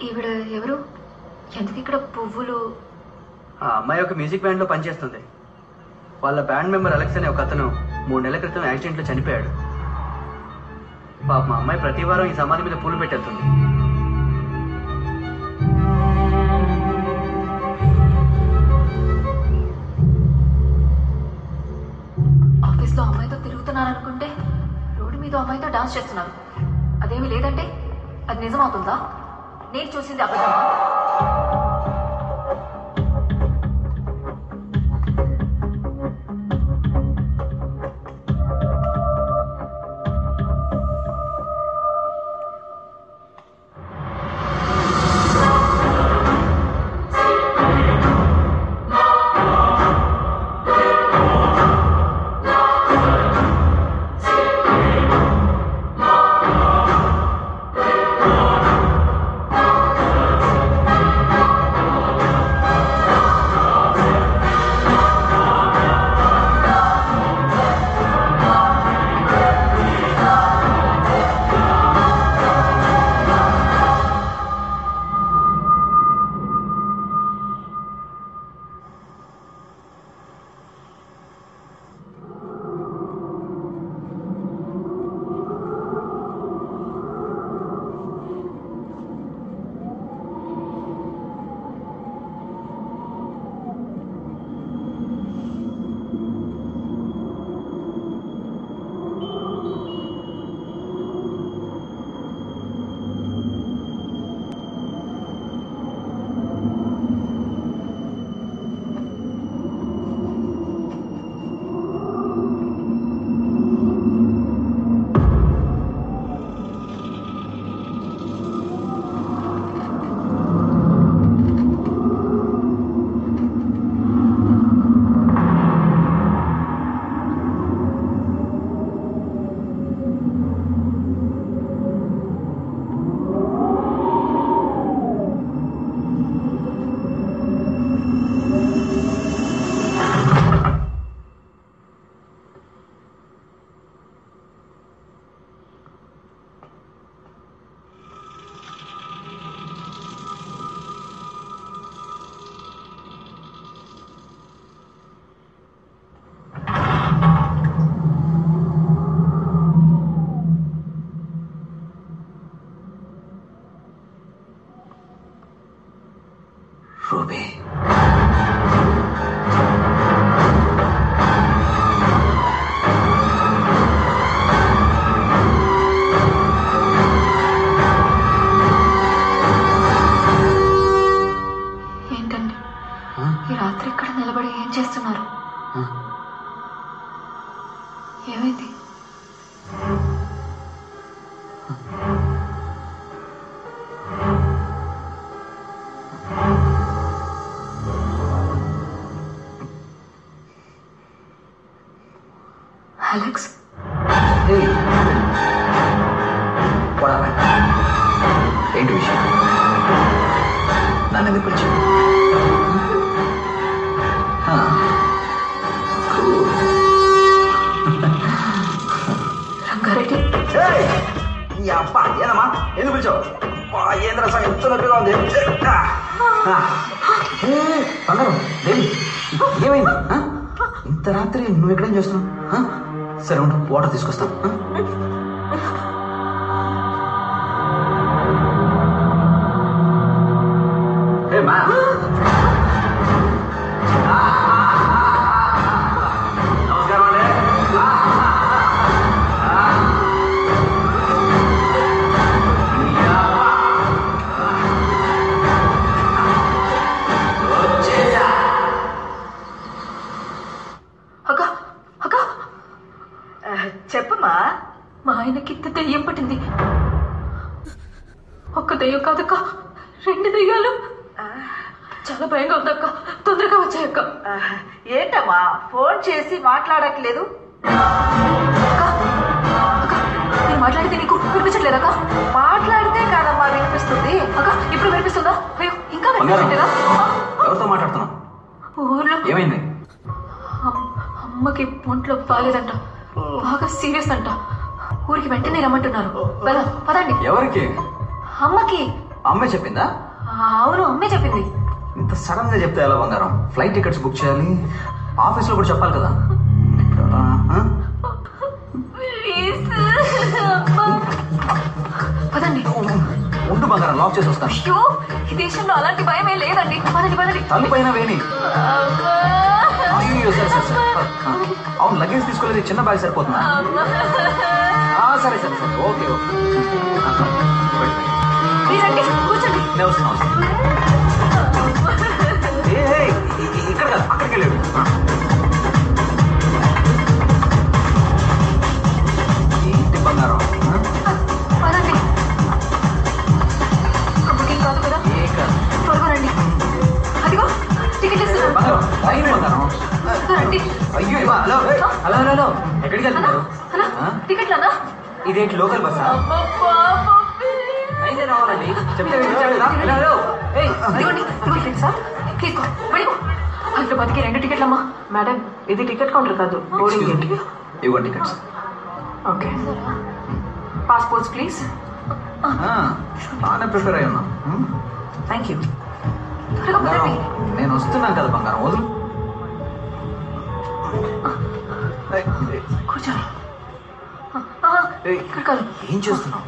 ఈవిడ ఎవరు? ఎందుకు ఇక్కడ పువ్వులు? ఆ అమ్మాయి ఒక మ్యూజిక్ బ్యాండ్ లో పనిచేస్తుంది. వాళ్ళ బ్యాండ్ మెంబర్ అలెక్స్ అనే ఒక అతను 3 నెలల క్రితం యాక్సిడెంట్ లో చనిపోయాడు. పాప మా అమ్మాయి ప్రతి వారం ఈ సమాధి మీద పూలు పెట్టేస్తుంది. ఆఫీస్లో అమ్మాయితో తిరుగుతున్నారనుకుంటే రోడ్డు మీద అమ్మాయితో డాన్స్ చేస్తున్నారు. అదేమీ లేదంటే అది నిజమవుతుందా? నేను చూసింది అబద్ధమా? రూబీ, ఏంటండి ఈ రాత్రి ఇక్కడ నిలబడి ఏం చేస్తున్నారు? ఏమైంది? అలెక్స్, ఏంటి విషయం? నన్ను ఎందుకు పిలిచావు? రంగారెడ్డి, అబ్బా ఏనమ్మా, ఎందుకు పిలిచావు? ఏంద్ర సంగతి ఎంత నొప్పిగా ఉంది. బంగారం, దేవి, ఏమైంది? ఇంత రాత్రి నువ్వు ఎక్కడేం చేస్తున్నావు? సరే ఉండు, వాటర్ తీసుకొస్తాను. Hey man, దయ్యం కాదక్క, 2 దయ్యాలు. చాలా భయంగా ఉందక్క, తొందరగా వచ్చాయక్క. ఏంటమ్మా ఫోన్ చేసి మాట్లాడట్లేదు? నేను మాట్లాడితే నీకు వినిపించట్లేదక్క? మాట్లాడితే కాదమ్మా వినిపిస్తుంది. అక్క ఇప్పుడు వినిపిస్తుందా? అయ్యో ఇంకా వినిపించట్లేదా? ఎవరితో మాట్లాడుతున్నావు? ఊర్లో ఏమైంది? అమ్మకి ఒంట్లో బాగాలేదంట, బాగా సీరియస్ అంట. ఊరికి వెంటనే రమ్మంటున్నారు. పదండి. ఎవరికి? అమ్మకి. అమ్మే చెప్పిందా? అవును, అమ్మే చెప్పింది. ఇంత సడన్ గా చెప్తే ఎలా బంగారం? ఫ్లైట్ టికెట్స్ బుక్ చేయాలి, ఆఫీస్ లో కూడా చెప్పాలి కదా. పదండి. ఉండు బంగారం, లాక్ చేసి వస్తాను. అయ్యో ఈ దేశంలో అలాంటి భయమే లేదండి. పదండి పదండి. తల్లి పైన వేణి. అయ్యో సరే సరే సరే. అవును, లగేజ్ తీసుకోలేదు, చిన్న బ్యాగ్ సరిపోతుందా? సరే సరే సరే, ఓకే ఓకే. కూర్చోండి. నేను వస్తున్నాను. ఇక్కడ కాదు, అక్కడికి వెళ్ళాడు. ఏంటి బంగారం? పదండి. బుకింగ్ కాదు కదా? ఏ కాదు. త్వరగా రండి. అదిగో టికెట్ ఇస్తున్నాను. బంగారం టైం బంగారం. రండి. అయ్యో హలో హలో హలో, ఎక్కడికి వెళ్తున్నారు? టికెట్లన్నా? ఇదేంటి లోకల్ బస్సా? అయితే రావాలండి, చెప్తే హైదరాబాద్కి 2 టికెట్లమ్మా. మేడం, ఇది టికెట్ కౌంటర్ కాదు, బోర్డింగ్ గేట్. ఇవ్వండి టికెట్స్. Okay, passports please. బాగానే ప్రిపేర్ అయి ఉన్నా. Thank you. నేను వస్తున్నాను కదా బంగారం, వదులు. కూర్చోండి. ఇక్కడ కాదు. ఏం చేస్తున్నావు?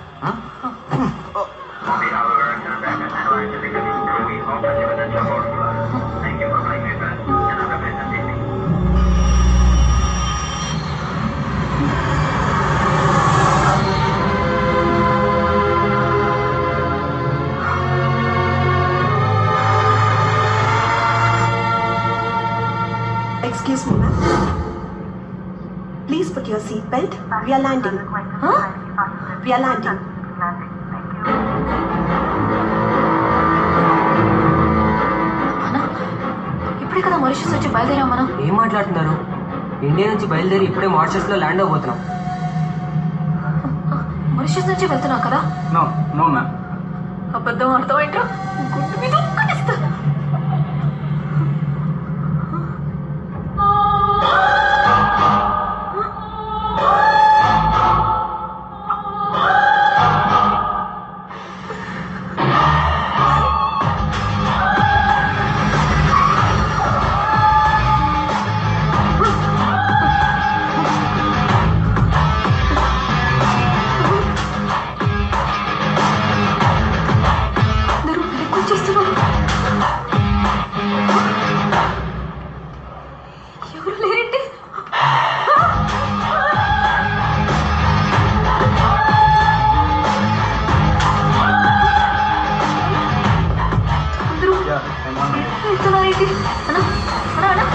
Excuse me, ma'am. Please put your seat belt. We are landing. Huh? We are landing. ఇప్పుడే కదా మారిషస్ వచ్చి బయలుదేరాం మనం. ఏం మాట్లాడుతున్నారు? ఇండియా నుంచి బయలుదేరి ఇప్పుడే మారిషస్ లో ల్యాండ్ అవబోతున్నాం. మారిషస్ నుంచి వెళ్తున్నాం కదా? No no ma'am. అబద్ధం అర్థమైంటా? గుడ్డు మీద ఒక్కటిస్తా. ఎవరు లేరండి. అందరూ వెళ్తున్నారేంటి? అన్నా అన్నా అన్నా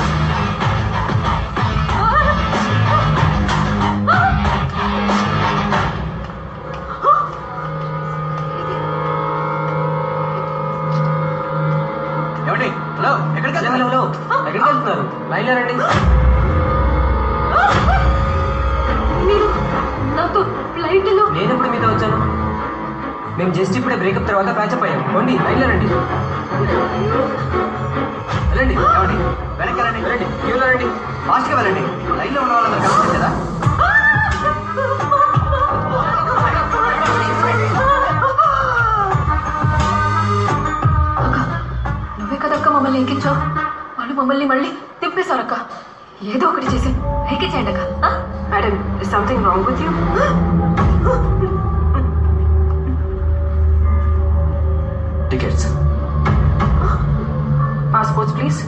ఏమండి? హలో, ఎక్కడికి వెళ్తున్నారు? హలో, ఎక్కడికి వెళ్తున్నారు? లైన్లో రండి. మీరు నాతో ఫ్లైట్లో. నేను ఎప్పుడు మీతో వచ్చాను? మేము జస్ట్ ఇప్పుడే బ్రేకప్ తర్వాత ప్యాచప్ అయ్యాం. రండి, లైన్లో రండి. వెళ్ళండి. ఏమండి? వెనక్కి రండి. వెళ్ళండి, క్యూలో రండి. ఫాస్ట్గా వెళ్ళండి. లైన్లో ఉన్న వాళ్ళందరూ కనిపించదు కదా? నువ్వే కదక్క మమ్మల్ని ఎక్కించావు. వాళ్ళు మమ్మల్ని మళ్ళీ తిప్పేశారక్క. ఏదో ఒకటి చేసి ఎక్కించేయండి అక్క. Madam, is something wrong with you? Tickets. Passports please.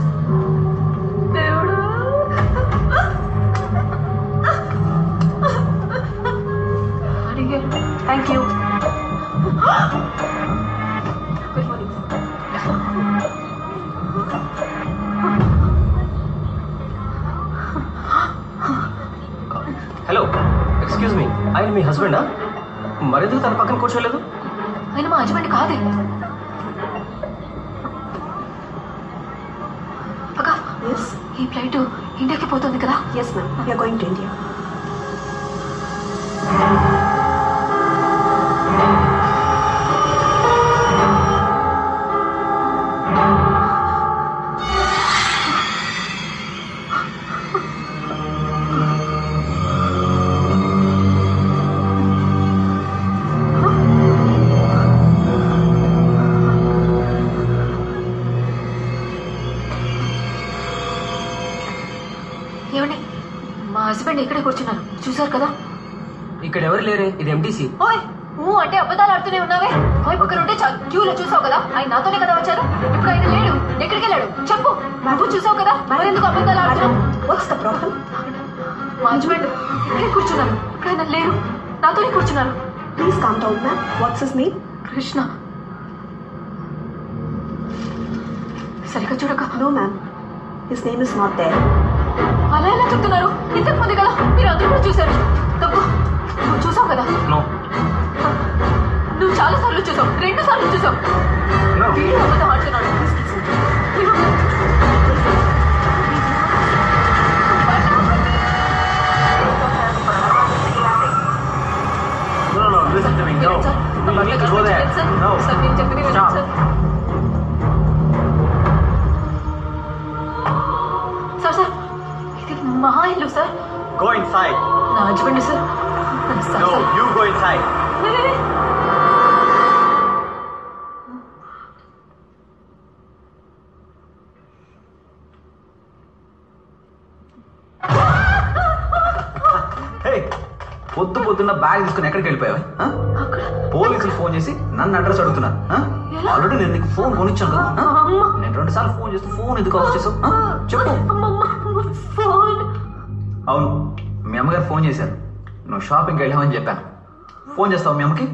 అడిగారు. Thank you. Good morning. Hello, excuse me, ఆయన మీ హస్బెండా? మరెందుకు తన పక్కన కూర్చోలేదు? ఆయన మా హస్బెండ్ కాదే. అక్క ఈ ఫ్లైట్ ఇండియాకి పోతుంది కదా? Yes ma'am, we are going to India. ఏమండి, మా హస్బెండ్ ఇక్కడే కూర్చున్నారు, చూసారు కదా? ఇక్కడ ఎవరు లేరే, ఇది ఎంటీసీ. ఓయ్ అంటే అబద్ధాలు ఆడుతూనే ఉన్నావే. ఓయ్ పక్కన ఉంటే క్యూలో చూసావు కదా, ఆయన నాతోనే కదా వచ్చారు. ఇప్పుడు ఆయన లేడు, ఎక్కడికి వెళ్ళాడు చెప్పు. నువ్వు చూసావు కదా, మరెందుకు అబద్ధాలు ఆడుతున్నావు? What's the problem? మా హస్బెండ్ ఇక్కడే కూర్చున్నారు, ఇప్పుడు ఆయన లేరు, నాతోనే కూర్చున్నారు. Please calm down ma'am. What's his name? Krishna. సరిగ్గా చూడక. No ma'am, his name is not there. అలా ఎలా చెప్తున్నారు? ఇంతకు ముందు కదా మీరు అందరూ కూడా చూశారు. తప్పు, నువ్వు చూసావు కదా? నువ్వు చాలా సార్లు చూసావు, 2 సార్లు చూసావు. వీడు అబద్ధం ఆడుతున్నాడు. సార్ సార్, ఇది మహా ఇల్లు సార్. Go inside. నా husband sir. No, you go inside. పొద్దున్న బ్యాగ్ తీసుకుని ఎక్కడికి వెళ్ళిపోయావు? పోలీసులు ఫోన్ చేసి నన్ను అడ్రస్ అడుగుతున్నారు. ఆల్రెడీ నేను నీకు ఫోన్ కొనిచ్చాను కదా. నేను 2 సార్లు ఫోన్ చేస్తే ఫోన్ ఎందుకు ఆఫ్ చేసావు చెప్పు. అవును, మీ అమ్మగారు ఫోన్ చేశారు, నువ్వు షాపింగ్కి వెళ్ళావని చెప్పాను. ఫోన్ చేస్తావు మీ అమ్మకి?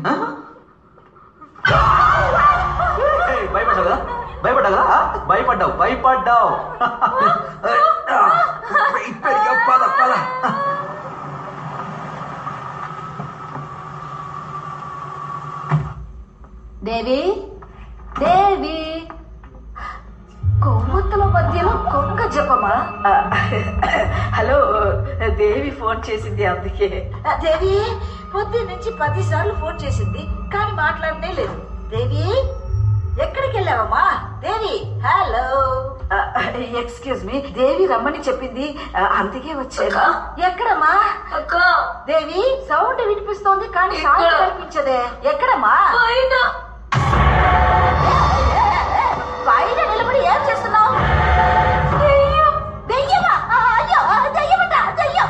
భయపడ్డావు కదా, భయపడ్డావు. పద పద. దేవి, దేవి, కొవ్వొత్తుల మధ్యలో కొంగ జపమా? హలో, దేవి ఫోన్ చేసింది, అందుకే. దేవి పొద్దు నుంచి 10 సార్లు ఫోన్ చేసింది, కానీ మాట్లాడనే లేదు. దేవి ఎక్కడికి వెళ్ళావమ్మా? దేవి, హలో. ఎక్స్క్యూజ్ మీ, దేవి రమ్మని చెప్పింది, అందుకే వచ్చాను. ఎక్కడమ్మా? అక్క, దేవి సౌండ్ వినిపిస్తోంది కానీ సౌండ్ కనిపించదే. ఎక్కడమ్మా? పైన నిలబడి ఏం చేస్తున్నావు? దెయ్యమా? అయ్యో, దెయ్యమట, దెయ్యం.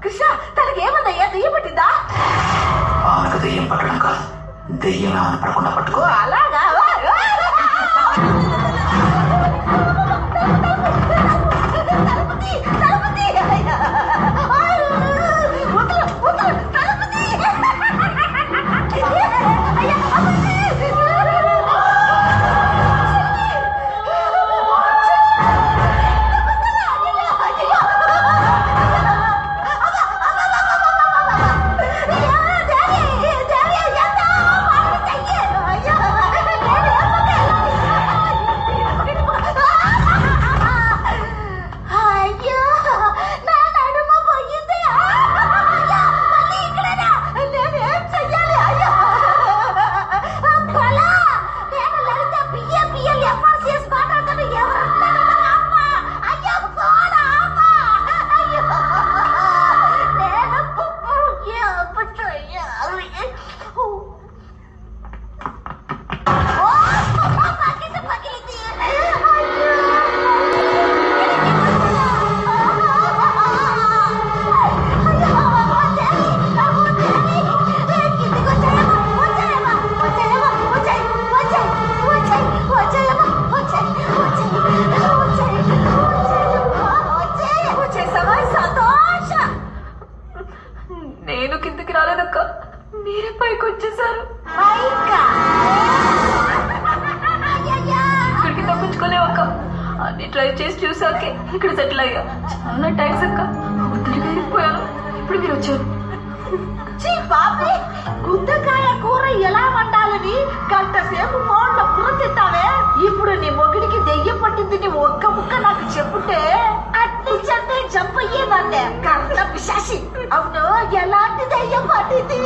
కృష్ణ, తనకి ఏముందయ్యా? దెయ్యం పట్టిందా? దెయ్యం పట్టడం కాదు, దెయ్యం పడకుండా పట్టుకో. అలాగా? నేను కిందకి రాలేదక్క, మీరే పైకి వచ్చేసారు. ఇక్కడికి తప్పించుకోలేవక్క, అన్ని ట్రై చేసి చూసాకే ఇక్కడ సెటిల్ అయ్యా. చాలా థ్యాంక్స్ అక్క, ఒంటరిగా అయిపోయాను. ఇప్పుడు మీరు వచ్చారు, బాబీ గుత్తకాయ కూర ఎలా వండాలని గంట సేపు ఫోన్లో బుర్ర తింటావే. ఇప్పుడు నీ మొగిడికి దెయ్యం పట్టింది నీ ఒక్క ముక్క నాకు చెప్పుంటే అట్నించంటే చంపయ్యేదాన్నే. కర్త పిశాసి. అవును, ఎలాంటి దెయ్యం పట్టింది?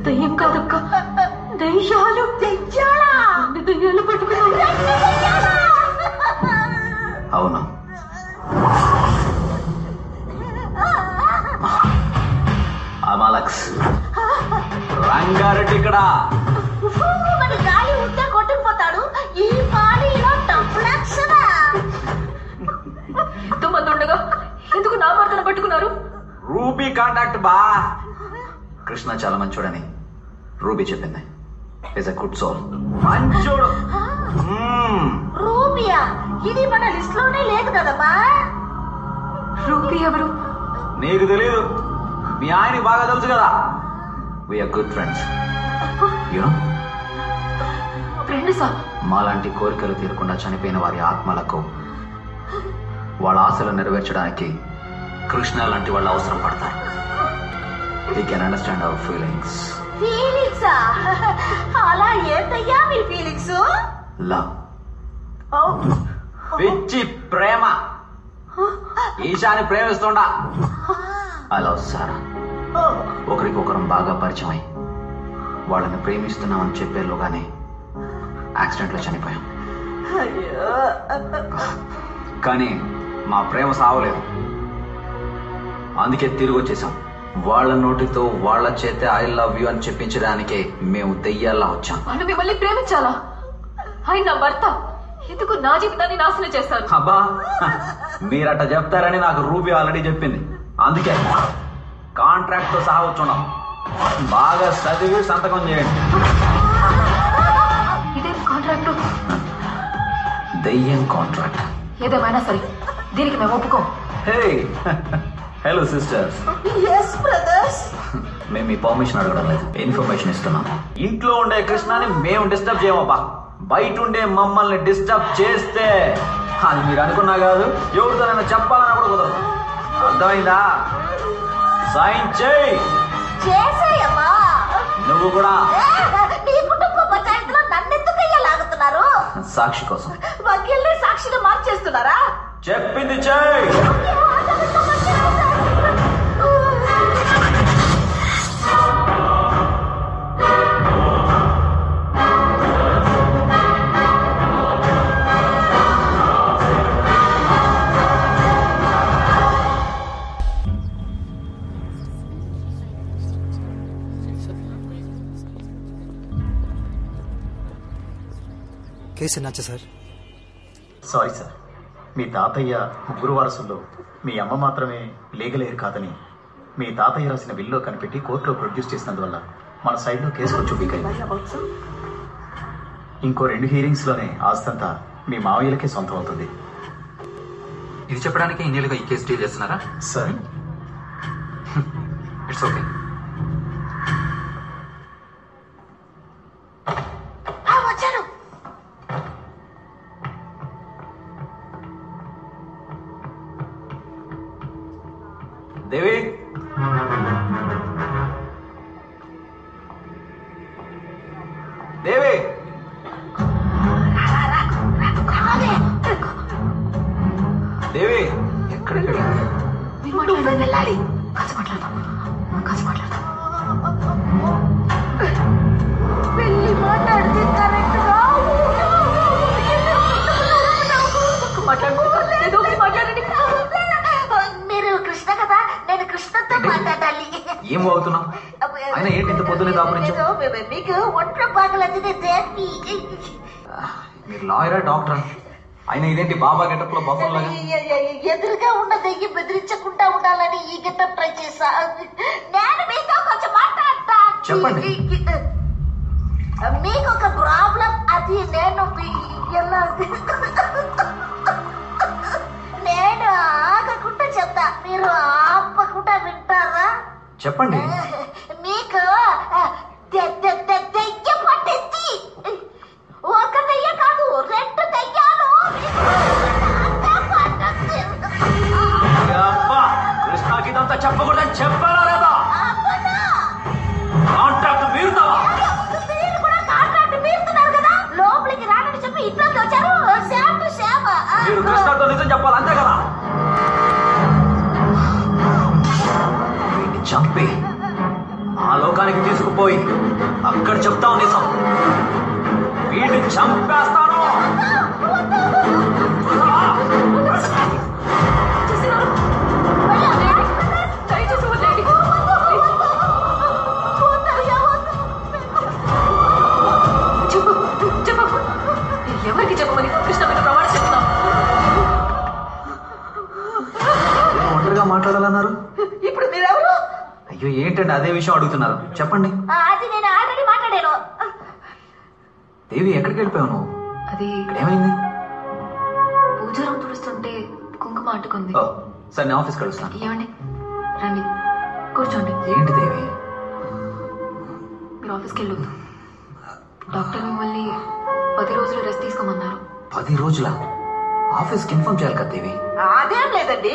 దయ్యం కాదక్క, దయ్యాలు. దెయ్యాలా? దయ్యాలు పట్టుకున్నా. అవును, అమాలక్స్. రంగారెడ్డి ఇక్కడ. మరి గాలి ఉంటే కొట్టుకుపోతాడు. ఈ పానీలో డబ్బులక్షనా? ఎంతమంది ఉండగా ఎందుకు నా భర్తను పట్టుకున్నారు? రూబీ కాంటాక్ట్ బా. కృష్ణ చాలా మంచోడని రూబీ చెప్పింది. Is a good soul. మంచోడు. రూబియా? ఇది మన లిస్ట్ లోనే లేదు కదమ్మా. రూబీ ఎవరు? నీకు తెలీదు, మీ ఆయనకి బాగా తెలుసు కదా. We are good friends. యూనో, ఫ్రెండ్సా? మాలాంటి కోరికలు తీరకుండా చనిపోయిన వారి ఆత్మలకు వాళ్ళ ఆశలు నెరవేర్చడానికి కృష్ణ లాంటి వాళ్ళు అవసరం పడతారు. We can understand our feelings. ఫీలింగ్సా? అలా ఏంటయ్యా మీ ఫీలింగ్స్? లవ్. పిచ్చి ప్రేమ. ఈశాని ప్రేమిస్తుండా. I love Sara. ఒకరికొకరం బాగా పరిచయం అయి వాళ్ళని ప్రేమిస్తున్నామని చెప్పేలోగానే యాక్సిడెంట్ లో చనిపోయాం. కానీ మా ప్రేమ సావలేదు, అందుకే తిరిగి వచ్చేసాం. వాళ్ళ నోటితో వాళ్ళ చేతే ఐ లవ్ యూ అని చెప్పించడానికే మేము దెయ్యాల్లా వచ్చాం. వాళ్ళు మిమ్మల్ని ప్రేమించాలా? ఆయన నా భర్త, ఎందుకు నా జీవితాన్ని నాశనం చేస్తారు? అబ్బా, మీరట చెప్తారని నాకు రూబీ ఆల్రెడీ చెప్పింది. అందుకే కాంట్రాక్ట్ తో సహా వచ్చున్నాం. బాగా చదివి సంతకం చేయండి. ఇదేం కాంట్రాక్ట్? దెయ్యం కాంట్రాక్ట్. ఏదేమైనా సరే దీనికి మేము ఒప్పుకోం. హే, హలో సిస్టర్స్. yes brothers. మేము మీ పర్మిషన్ అడగడం లేదు, ఇన్ఫర్మేషన్ ఇస్తున్నాం. ఇంట్లో ఉండే కృష్ణని మేము డిస్టర్బ్ చేయమబ్బా. బయట ఉండే మమ్మల్ని డిస్టర్బ్ చేస్తే అది మీరు అనుకున్నా కాదు, ఎవరితోనైనా చెప్పాలని కూడా కుదరదు. అర్థమైందా? సైన్ చేయి. చేసేయమ్మా. నువ్వు కూడా. నీ కుటుంబ పంచాయతీలో నన్నెందుకయ్యా లాగుతున్నారు? సాక్షి కోసం. వకీల్ని సాక్షిగా మార్చేస్తున్నారా? చెప్పింది చేయి. కేసు ఎన్నాచా సార్? సారీ సార్, మీ తాతయ్య ముగ్గురు వారసుల్లో మీ అమ్మ మాత్రమే లీగల్ ఎయిర్ కాదని మీ తాతయ్య రాసిన బిల్లో కనిపెట్టి కోర్టులో ప్రొడ్యూస్ చేసినందువల్ల మన సైడ్లో కేసు కొంచెం వీక్ అయింది. ఇంకో 2 హీరింగ్స్లోనే ఆస్తంతా మీ మావయ్యలకే సొంతం అవుతుంది. ఇది చెప్పడానికి ఇన్నేళ్ళుగా ఈ కేసు డీల్ చేస్తున్నారా సార్? It's okay. వచ్చాను. దేవి, దేవి, దేవి, ఎక్కడికి వెళ్ళాలి? వెళ్ళి మాట్లాడితే కరెక్ట్ గా మీరు కృష్ణ కదా, నేను కృష్ణతో మాట్లాడాలి. ఏం అవుతున్నావు? ఆయన ఏంటి ఇంత పొద్దునే దాపురించావు? మీకు ఒంట్లో బాగలది. మీరు లాయరా డాక్టరా? ఆయన ఇదేంటి బాబా గెటప్ లో బఫర్ లాగా? ఎదురుగా ఉన్న దెయ్యం బెదిరించకుండా ఉండాలని ఈ గెటప్ ట్రై చేశా. నేను మీతో కొంచెం మాట్లాడతా. చెప్పండి. మీకు ఒక ప్రాబ్లం, అది నేను నేను ఆగకుండా చెప్తా, మీరు ఆపకుండా వింటారా? చెప్పండి. మీకు దెయ్యం పట్టింది. ఒక దెయ్యం కాదు, 2 దెయ్యాలు. కృష్ణకి ఇదంతా చెప్పకూడదని చెప్పారా లేదా? మీరు కృష్ణతో నిజం చెప్పాలి, అంతే కదా? వీడిని చంపి ఆ లోకానికి తీసుకుపోయి అక్కడ చెప్తాం నిజం. వీడిని చంపేస్తాను. ఎవరికి చెప్పమని కృష్ణ మీద ప్రమాణం చేస్తున్నాం? ఒంటరిగా మాట్లాడాలన్నారు. ఇప్పుడు మీరెవరు? అయ్యో ఏంటండి అదే విషయం అడుగుతున్నారు, చెప్పండి. అది నేను ఆల్రెడీ మాట్లాడాను. దేవి ఎక్కడికి వెళ్ళిపోయావు నువ్వు? అది ఇక్కడ ఏమైంది? పూజారం తుడుస్తుంటే కుంకుమ అంటుకుంది. సరే నేను ఆఫీస్కి కలుస్తాను. ఏమండి రండి కూర్చోండి. ఏంటి దేవి? మీరు ఆఫీస్కి వెళ్ళొద్దు. డాక్టర్ మిమ్మల్ని 10 రోజులు రెస్ట్ తీసుకోమన్నారు. 10 రోజుల ఆఫీస్కి ఇన్ఫార్మ్ చేయాలి కదా దేవి. అదేం లేదండి,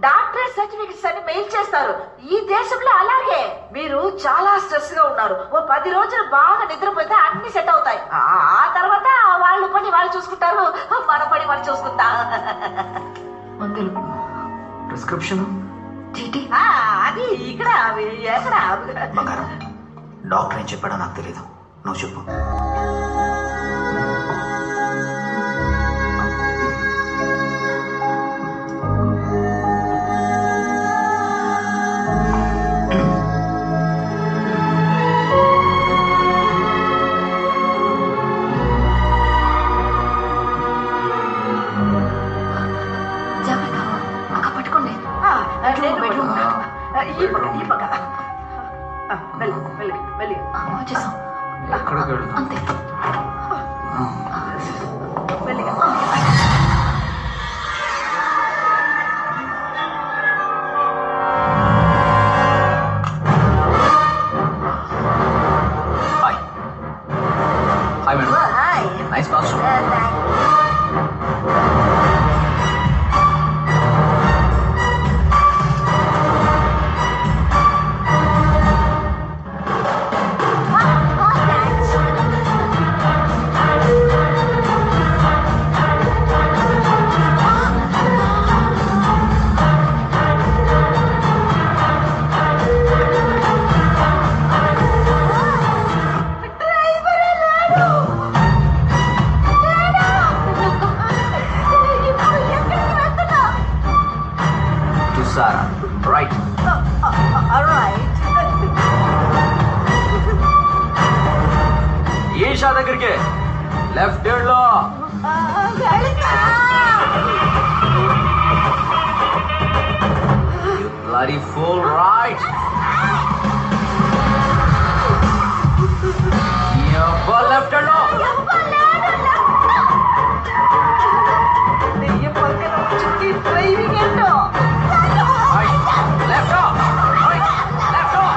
డాక్టరేట్ సర్టిఫికెట్స్ అని మెయిల్ చేస్తారు. ఈ దేశంలో అలాగే. మీరు చాలా స్ట్రెస్ గా ఉన్నారు. ఓ 10 రోజులు బాగా నిద్రపోతే అన్ని సెట్ అవుతాయి. ఆ తర్వాత వాళ్ళు పని వాళ్ళు చూసుకుంటారు, మన పని మనం చూసుకుంటా. మందులు, ప్రిస్క్రిప్షన్, చీటీ అది ఇక్కడ ఎక్కడ? బంగారం, డాక్టర్ ఏం చెప్పాడో నాకు తెలియదు, నువ్వు చెప్పు. అంతే. Hi madam. Nice cast. Right. Isha దగ్గరికి లెఫ్ట్ హ్యాండ్ లో. You bloody fool, right? Your left hand lo. Driving ఏంటో. Left off. Right. Left off.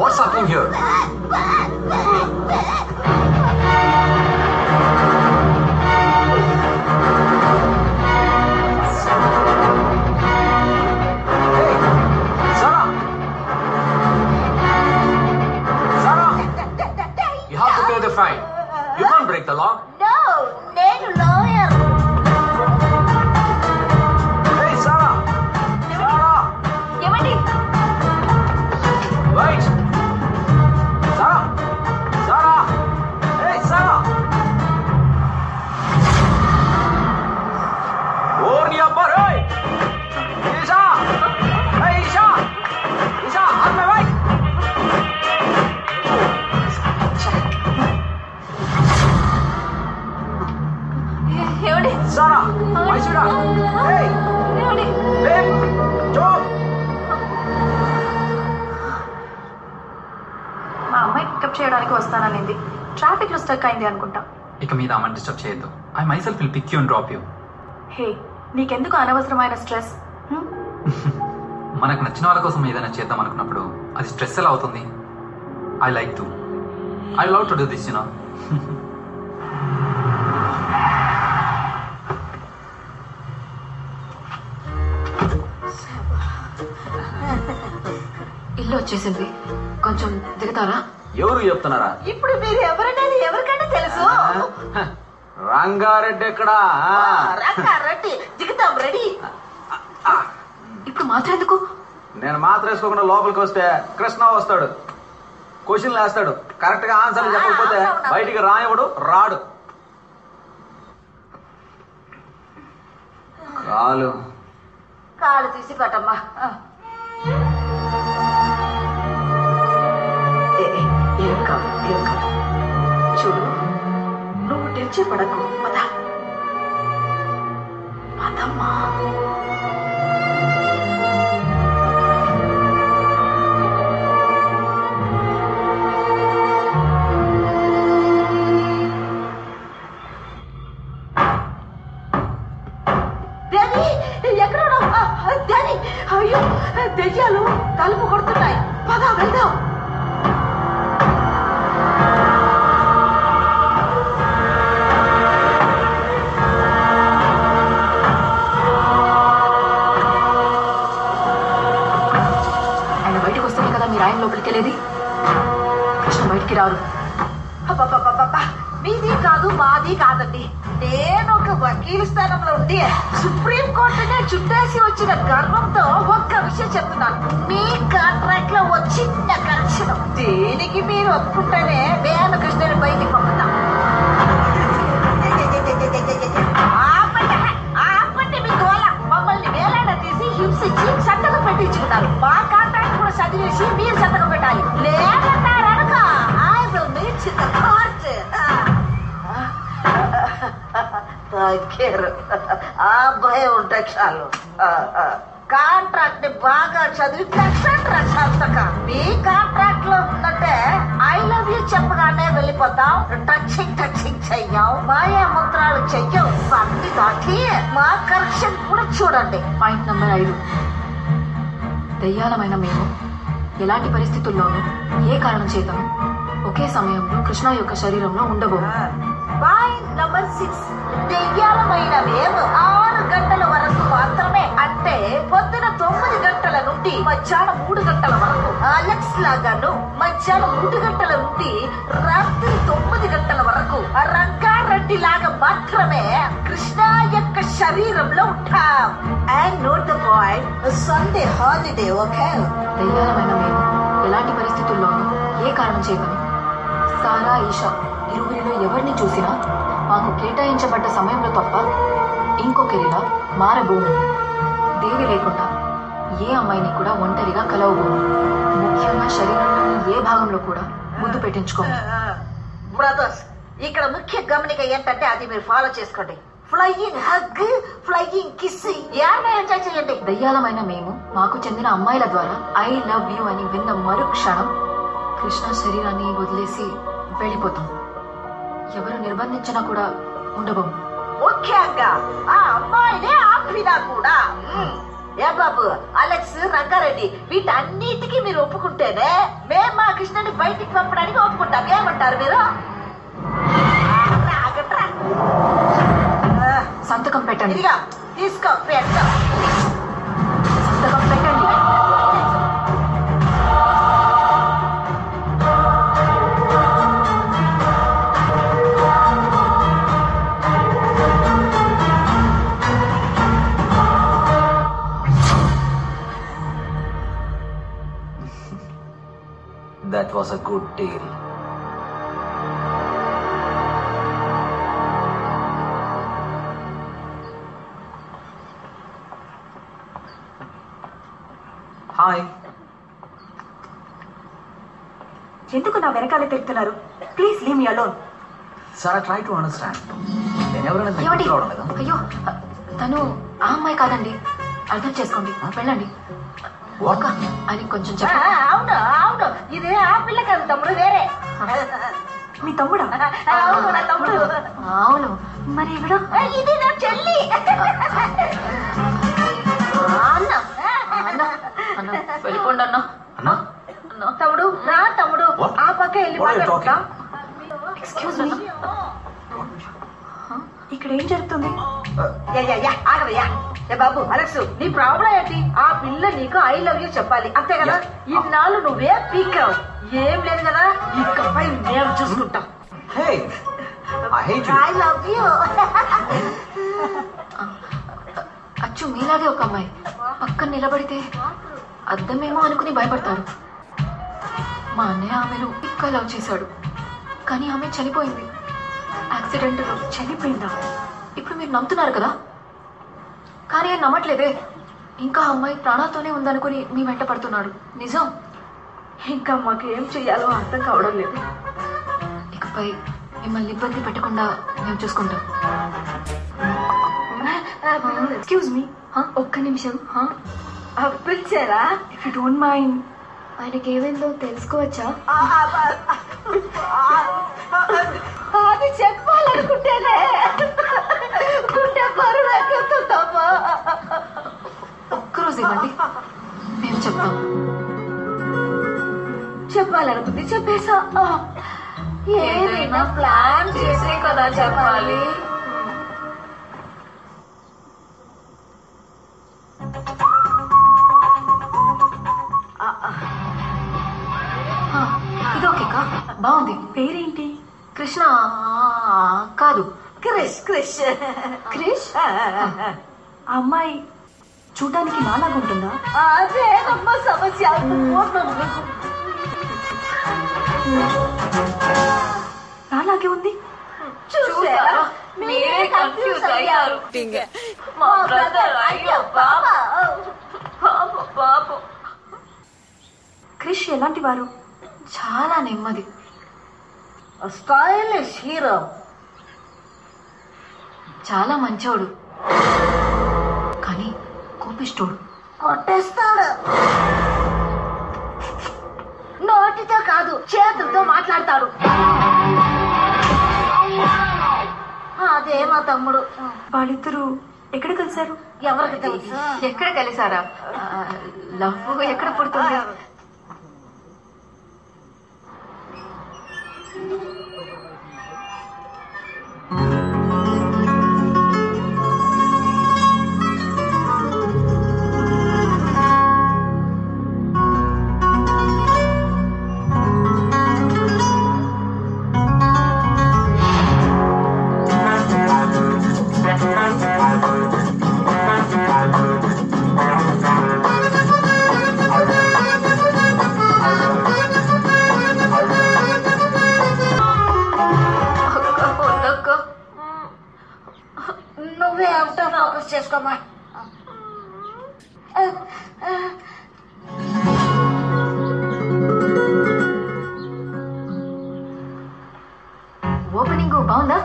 What's happening here? Fine. You can't break the law. No, నేను లాయర్. Hey, Sarah. Sarah. ఏమండి? Wait. Sarah. Sarah. Hey, Sarah. ఓర్ని అబ్బా రేయ్. Isha. Hey, Isha. Isha, on my right. ఏమండి? Sarah, why should I? Hey, ఏమండి? babe, stop. మా అమ్మాయి పికప్ చేయడానికి వస్తాననింది. ట్రాఫిక్ లో స్టక్ అయింది అనుకుంటా. ఇక మీద అమ్మని డిస్టర్బ్ చేయొద్దు. I myself will pick you and drop you. Hey, నీకెందుకు అనవసరమైన స్ట్రెస్? మనకు నచ్చిన వాళ్ళ కోసం ఏదైనా చేద్దాం అనుకున్నప్పుడు అది స్ట్రెస్ ఎలా అవుతుంది? I like to. I love to do this, you know. చెల్లి వచ్చేసింది, కొంచెం దిగుతారా? ఎవరు చెప్తున్నారా? ఇప్పుడు మీరు ఎవరనేది ఎవరికైనా తెలుసు. రంగారెడ్డి ఎక్కడా? రంగారెడ్డి దిగుతాం, రెడీ. ఇప్పుడు మాత్రం ఎందుకు? నేను మాత్రం వేసుకోకుండా లోపలికి వస్తే కృష్ణ వస్తాడు, క్వశ్చన్లు వేస్తాడు, కరెక్ట్ గా ఆన్సర్లు చెప్పకపోతే బయటికి రానివ్వడు, రాడు. కాలు తీసి పట్టమ్మా. ఏం కాదు, ఏం కాదు. చూడు, నువ్వు టెన్షన్ పడకు. పదమ్మా. అయ్యో, దెయ్యాలు తలుపు కొడుతున్నాయి. పద వెళ్దాం. ఆయన బయటకు వస్తేనే కదా మీరు ఆయన లోపలికి వెళ్ళేది. కృష్ణ బయటికి రారు. మీది కాదు, మాది కాదండి. నేను ఒక వకీలు స్థానంలో ఉండి సుప్రీం కోర్టునే చుట్టేసి వచ్చిన గర్వంతో ఒక్క విషయం చెప్తున్నాను. మీ కాంట్రాక్ట్ లో వచ్చిన కరెక్షన్ దీనికి మీరు ఒప్పుకుంటేనే నేను కృష్ణని బయటికి పంపుతాం. ఆపండి మీకు వల్ల మమ్మల్ని వేలాడ తీసి హింసించి సంతకం పెట్టించుకున్నారు. మా కాంట్రాక్ట్ కూడా చదివేసి మీరు సంతకం పెట్టాలి. లేదంటారనుక I will meet in the court. ఆ భయం ఉంటే చాలు. కాంట్రాక్ట్ ని బాగా చదివి సంతకం. మీ కాంట్రాక్ట్ లో ఉందంటే ఐ లవ్ యూ చెప్పగానే వెళ్ళిపోతాం. టచింగ్ చెయ్యం, మాయా మంత్రాలు చెయ్యం. అన్ని దాటి మా కరెక్షన్ కూడా చూడండి. Point number 5. దయ్యాలమైన మేము ఎలాంటి పరిస్థితుల్లోనూ ఏ కారణం చేతను ఒకే సమయంలో కృష్ణ యొక్క శరీరంలో ఉండబోము. Point number 6. దెయ్యాలమైన మేము 6 గంటల వరకు మాత్రమే, అంటే పొద్దున 9 గంటల నుండి మధ్యాహ్నం 3 గంటల వరకు అలెక్స్ లాగాను, మధ్యాహ్నం 3 గంటల నుండి రాత్రి 9 గంటల వరకు రంగారెడ్డి లాగా మాత్రమే కృష్ణ యొక్క శరీరంలో ఉంటాం. And note the point, Sunday holiday. Okay. దయ్యాలమైన మేము ఎలాంటి పరిస్థితుల్లోనూ ఏ కారణం చేతను సారా, ఈషా ఇరువురిలో ఎవరిని చూసినా మాకు కేటాయించబడ్డ సమయంలో తప్ప ఇంకొకరిలా మారబోము. దేవి లేకుండా ఏ అమ్మాయిని కూడా ఒంటరిగా కలవబోము. ముఖ్యంగా శరీరంలోని ఏ భాగంలో కూడా ముద్దు పెట్టించుకోము. బ్రదర్స్, ఇక్కడ ముఖ్య గమనిక ఏంటంటే అది మీరు ఫాలో చేసుకోండి. Flying hug, flying kiss enjoy చేయండి. దయ్యాలమైన మేము మాకు చెందిన అమ్మాయిల ద్వారా ఐ లవ్ యూ అని విన్న మరుక్షణం కృష్ణ శరీరాన్ని వదిలేసి వెళ్ళిపోతాం. ఎవరు నిర్బంధించినా కూడా ఉండబోము. ముఖ్యంగా ఆ అమ్మాయినే ఆపినా కూడా. ఏ బాబు, అలెక్స్, రంగారెడ్డి వీటన్నిటికీ మీరు ఒప్పుకుంటేనే మేము మా కృష్ణని బయటికి పంపడానికి ఒప్పుకుంటాం. ఏమంటారు మీరు? సంతకం పెట్టండి. ఇదిగా తీసుకో, సంతకం పెట్టండి. That was a good deal. Hi. ఎందుకు నా వెనకాలే తిరుగుతున్నారు? Please leave me alone. Sir, try to understand. నేను ఎవరైనా అయ్యో, తను ఆ అమ్మాయి కాదండి, అర్థం చేసుకోండి. వెళ్ళండి. అని కొంచెం అవును అవును, ఇదే ఆ పిల్ల కాదు తమ్ముడు, వేరే. మీ తమ్ముడా? అవును, నా తమ్ముడు. అవును, మరి ఎవడు? ఇది నా చెల్లి. వెళ్ళిపోండి అన్న. తమ్ముడు, నా తమ్ముడు ఆ పక్క వెళ్ళిపోతా. ఎక్స్క్యూజ్ మీ, ఇక్కడ ఏం జరుగుతుంది? ఆగవయ్యా. ఏ బాబు అలెక్స్, నీ ప్రాబ్లం ఏంటి? ఆ పిల్ల నీకు ఐ లవ్ యూ చెప్పాలి అంతే కదా. ఇన్నాళ్ళు నువ్వే పీకావు, ఏం లేదు కదా. ఇకపై మేము చూసుకుంటాం. I love you. అచ్చు మీలాగే ఒక అమ్మాయి పక్కన నిలబడితే అద్దమేమో అనుకుని భయపడతారు. మా అన్నయ్య ఆమెను ఇంకా లవ్ చేశాడు, కానీ ఆమె చనిపోయింది. యాక్సిడెంట్లో చనిపోయిందా? ఇప్పుడు మీరు నమ్ముతున్నారు కదా, కానీ ఆయన నమ్మట్లేదే. ఇంకా అమ్మాయి ప్రాణాలతోనే ఉందనుకుని మీ వెంట పడుతున్నాడు. నిజం. ఇంకా మాకు ఏం చెయ్యాలో అర్థం కావడం లేదు. ఇకపై మిమ్మల్ని ఇబ్బంది పెట్టకుండా మేము చూసుకుంటాం. ఎక్స్క్యూజ్ మీ, ఒక్క నిమిషం. పిలిచారా? ఇఫ్ యూ డోంట్ మైండ్, ఆయనకి ఏమైందో తెలుసుకోవచ్చా? అది చెప్పాలనుకుంటేనే గుండె బరువు ఎక్కుతుందమ్మా. ఒక్కరోజు ఇవ్వండి, మేము చెప్తాం. చెప్పాలనుకుంటే చెప్పేసా. ఏదైనా ప్లాన్ చేసే కదా చెప్పాలి. ఇది ఓకేకా? బాగుంది. పేరేంటి? కృష్ణ కాదు, క్రిష్. క్రిష్ క్రిష్? అమ్మాయి చూడడానికి నాలాగా ఉంటుందా? అదేనమ్మా సమస్య. నాలాగే ఉంది. చూసారా, మీరే కన్ఫ్యూజ్ అయ్యారు. మా బ్రదర్. అయ్యో బాబా. క్రిష్ ఎలాంటి వారు? చాలా నెమ్మది, స్టైలిష్ హీరో. చాలా మంచోడు, కానీ కోపిష్టోడు. కొట్టేస్తాడు. నోటితో కాదు, చేతులతో మాట్లాడతాడు. అదే మా తమ్ముడు. వాళ్ళిద్దరూ ఎక్కడ కలిశారు? ఎవరికి తెలుసు? ఎక్కడ కలిసారా? లవ్ ఎక్కడ పుడుతుంది? నువ్వే అవుతా ఫోకస్ చేసుకోమా. ఓపెనింగ్ బాగుందా?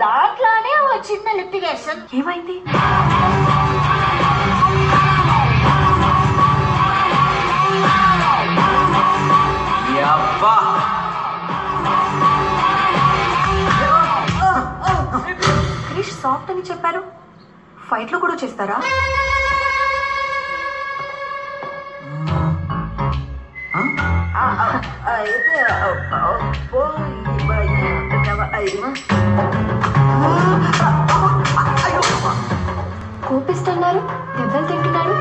దాంట్లోనే ఓ చిన్న లిటిగేషన్. ఏమైంది? క్రిష్ సాఫ్ట్ అని చెప్పారు, ఫైట్ లో కూడా చేస్తారా? కోపిస్తున్నారు, దెబ్బలు తింటున్నాడు.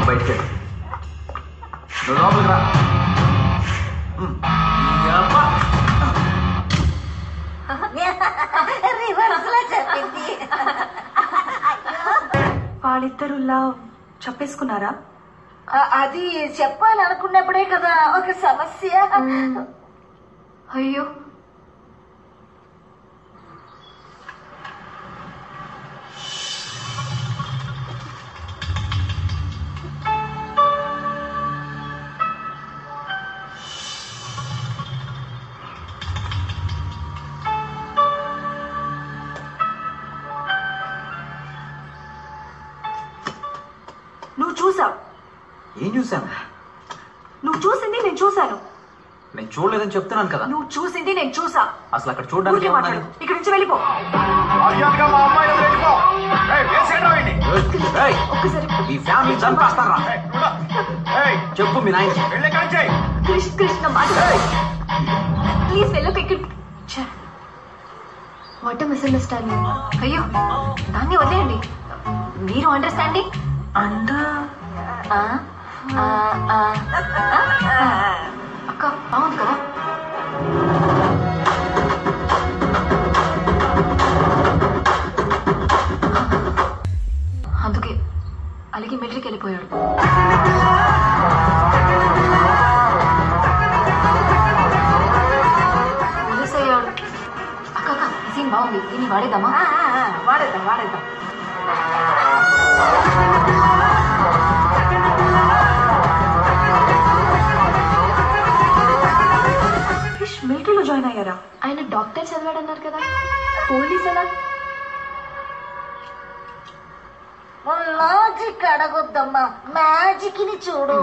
బయటికి లోపలికి రా. రివర్స్ లో చెప్పింది. వాళ్ళిద్దరు లవ్ చెప్పేసుకున్నారా? అది చెప్పాలనుకున్నప్పుడే కదా ఒక సమస్య. అయ్యో, నువ్వు చూసావు. ఏం చూసాను? నువ్వు చూసింది నేను చూశాను. నేను చూడలేదని చెప్తున్నాను కదా. నువ్వు చూసింది నేను చూసా. అసలు అక్కడ చూడడానికి మాట్లాడు. ఇక్కడి నుంచి వెళ్ళిపో. ఈ ఫ్యామిలీ చంపేస్తారా? చెప్పు మీ నాయన. కృష్ణ ప్లీజ్ వెళ్ళకు. What misunderstanding. అయ్యో దాన్ని వదిలేయండి. మీరు అండర్స్టాండింగ్ అక్క బాగుంది కదా. అందుకే అలాగే మిలిటరీకి వెళ్ళిపోయాడు. పోలీస్ అయ్యాడు. అక్క సీన్ బాగుంది. దీన్ని వాడేద్దామా? వాడేద్దాం. మిలిటరీలో జాయిన్ అయ్యారా? ఆయన డాక్టర్ చదివాడన్నారు కదా, పోలీస్ ఎలా? లాజిక్ అడగొద్దమ్మా, మ్యాజిక్ ని చూడు.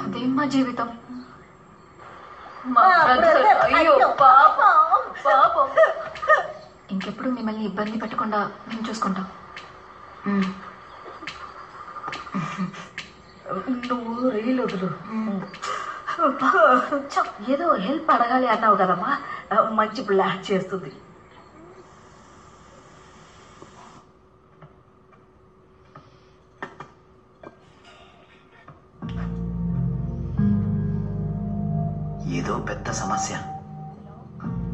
అదేం మా జీవితం. అయ్యో పాపం. ఇంకెప్పుడు మిమ్మల్ని ఇబ్బంది పెట్టకుండా మేము చూసుకుంటాం. నువ్వు రీల్ వదులు. ఏదో హెల్ప్ అడగాలి అన్నావు కదమ్మా, మంచి ప్లాన్ చేస్తుంది. ఏదో పెద్ద సమస్య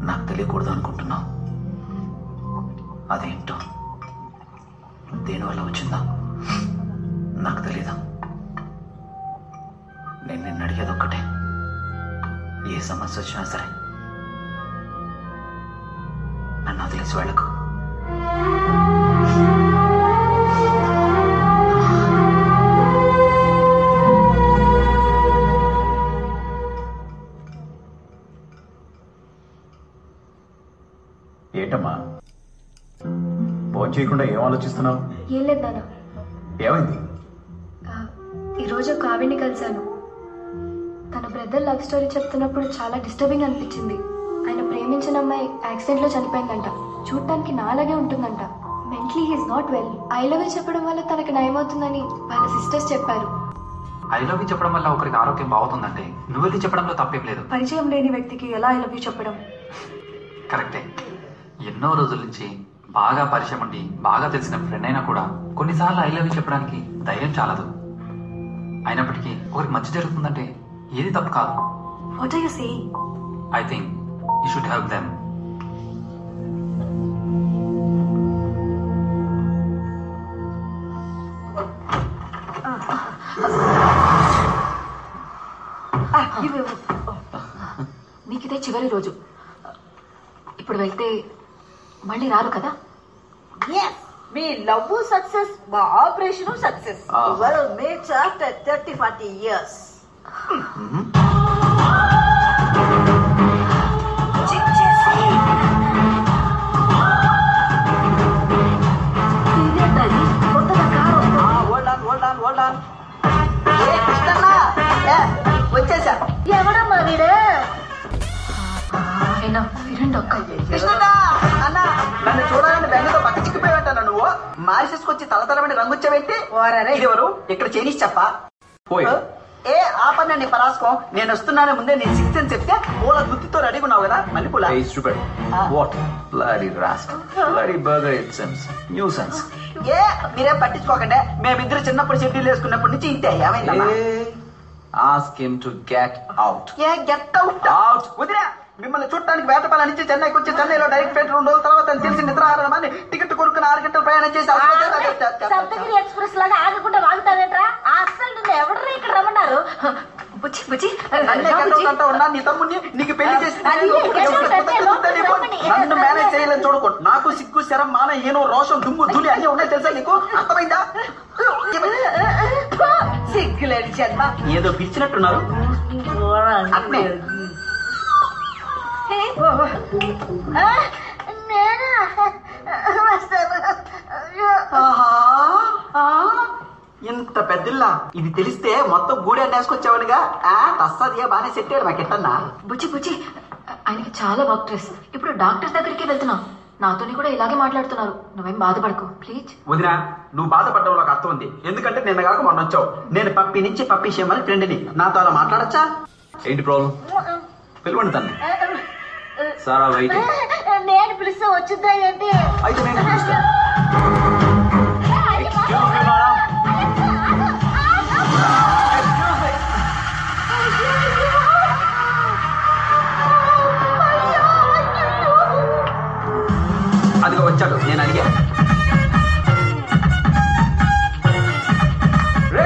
నాకు తెలియకూడదు అనుకుంటున్నావు. అదేంటో దేనివల్ల వచ్చిందా నాకు తెలీదు. నేను నిన్ను అడిగేది ఒక్కటే, ఏ సమస్య వచ్చినా సరే నన్ను వదిలేసి వెళ్ళకు. ఏంటమ్మా ఫోన్ చేయకుండా ఏం ఆలోచిస్తున్నావు? ఏం లేదు నాన్న. ఏమైంది? ఈరోజు కావ్యని కలిశాను. తన బ్రదర్ లవ్ స్టోరీ చెప్తున్నప్పుడు చాలా డిస్టర్బింగ్ అనిపించింది. ఆయన ప్రేమించిన అమ్మాయి యాక్సిడెంట్లో చనిపోయిందంట. చూడటానికి నాలాగే ఉంటుందంట. Mentally he's not well. I love you చెప్పడం వల్ల తనకి నయమవుతుందని వాళ్ళ సిస్టర్స్ చెప్పారు. ఐ లవ్ యూ చెప్పడం వల్ల ఒకరికి ఆరోగ్యం బాగుతుందంటే నువ్వు వెళ్ళి చెప్పడంలో తప్పేం లేదు. పరిచయం లేని వ్యక్తికి ఎలా ఐ లవ్ యూ చెప్పడం? కరెక్టే. ఎన్నో రోజుల నుంచి బాగా పరిచయం ఉండి బాగా తెలిసిన ఫ్రెండ్ అయినా కూడా కొన్నిసార్లు ఐ లవ్ యూ చెప్పడానికి ధైర్యం చాలదు. అయినప్పటికీ ఒకరికి మంచి జరుగుతుందంటే ఏది తప్పు కాదు. What are you saying? I think you should help them. మీకు ఇదే చివరి రోజు. ఇప్పుడు వెళ్తే మళ్ళీ రారు కదా? మీ లవ్ సక్సెస్, మా operation success. Mates after 30-40 years. వచ్చేసా. ఎవడమ్మా వీడు? నన్ను చూడాలని బెంగతో పక్క చిక్కిపోయావంటా నువ్వు. మారిసేసుకొచ్చి తలతలమని రంగుచ్చావేంటి? ఎవరు ఇక్కడ చైనీస్ చెప్పా? ఏ ఆపండి పరాసుకో. నేను వస్తున్నానే ముందే నేను 6 అని చెప్తే పూల గుత్తితో రెడీగా ఉన్నావు కదా మళ్ళీ పూల. ఏ మీరేం పట్టించుకోకండి. మేమిద్దరు చిన్నప్పుడు షెడ్యూల్ వేసుకున్నప్పటి నుంచి ఇంతే. ఏమైందమ్మా? Ask him to get out. Get out. వదిలే. మిమ్మల్ని చూడటానికి వేటపాల నుంచి చెన్నైకి వచ్చి చెన్నైలో డైరెక్ట్ ఫ్లైట్ 2 రోజుల తర్వాత తెలిసి నిద్ర ఆరమని టికెట్ కొనుక్కుని 6 గంటలు ప్రయాణం చేసి సప్తగిరి ఎక్స్ప్రెస్ లాగా ఆగకుండా వాగుతావేంట్రా? అసలు నిన్ను ఎవరు ఇక్కడ రమ్మన్నారు? ఉన్నా నీ తమ్ముడిని నీకు పెళ్లి చేసి నన్ను మేనేజ్ చేయాలని చూడకు. నాకు సిగ్గు శరం మాన ఏనో రోషం దుమ్ము ధూళి అన్ని ఉన్నాయి తెలుసా నీకు? అర్థమైందా? సిగ్గులేని జన్మ. ఏదో పిలిచినట్టున్నారు. అట్నే నేను వస్తాను. వదిల్లా, ఇది తెలిస్తే మొత్తం గూడి అన్నేసుకొచ్చావనిగా. తస్సదిగా బానే సెట్ అయ్యాడు మాకెట్టన్నా. బుజ్జి బుజ్జి, ఆయనకి చాలా వర్క్ స్ట్రెస్. ఇప్పుడు డాక్టర్ దగ్గరికి వెళ్తున్నా. నాతోని కూడా ఇలాగే మాట్లాడుతున్నారు. నువ్వేం బాధపడకు ప్లీజ్. వదినా, నువ్వు బాధపడడం నాకు అర్థం ఉంది. ఎందుకంటే నిన్న కాక మొన్న వచ్చావు. నేను పప్పి నుంచి పప్పి చేయమని ఫ్రెండ్ని. నాతో అలా మాట్లాడచ్చా? ఏంటి ప్రాబ్లం? పిలవండి తన్ని. సారా వెయిట్. నేను పిలిస్తే వచ్చిందా ఏంటి? అయితే నేను పిలుస్తాను. అదిగో వచ్చాడు, నేను అడిగా. రే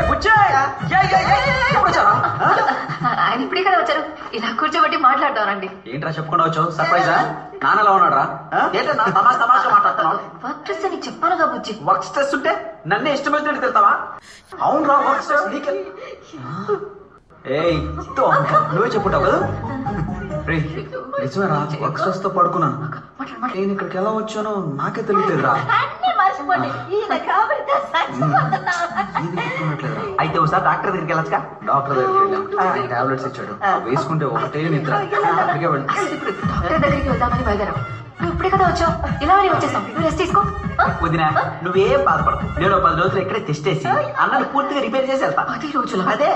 ఆయన ఇప్పుడే కదా వచ్చారు. ఇలా కూర్చోబెట్టి మాట్లాడతారండి. ఏంట్రా చెప్పకుండా వచ్చావు? సర్ప్రైజా? నాన్నలా ఉన్నాడు రా. ఏంటన్నా తమాషా మాట్లాడుతున్నావు? వర్క్ స్ట్రెస్ అని చెప్పానుగా బుజ్జి. వర్క్ స్ట్రెస్ ఉంటే నన్నే ఇష్టమైనట్టు తెలుతావా? అవును రా, వర్క్ స్ట్రెస్ నీకే. ఏయ్ నువ్వే చెప్పుంటావు కదా. నిజమేరా, వర్క్ స్ట్రెస్ తో పడుకున్నాను. నేను ఇక్కడికి ఎలా వచ్చానో నాకే తెలియట్లేదురా. అయితే ఒకసారి డాక్టర్ దగ్గరికి వెళ్ళొచ్చుగా. డాక్టర్ దగ్గరికి వెళ్ళాం, టాబ్లెట్స్ ఇచ్చాడు, వేసుకుంటే ఒకటే నిద్ర. అక్కడికే వెళ్ళి డాక్టర్ దగ్గరికి వెళ్దామని బయలుదేరావు. నువ్వు ఇప్పుడే కదా వచ్చావు, ఇలా అని వచ్చేసాం. నువ్వు రెస్ట్ తీసుకో. వదినా, నువ్వేం బాధపడకు. నేను 10 రోజులు ఇక్కడే టెస్ట్ చేసి అన్నను పూర్తిగా రిపేర్ చేసి వెళ్తా. 10 రోజులు? అదే.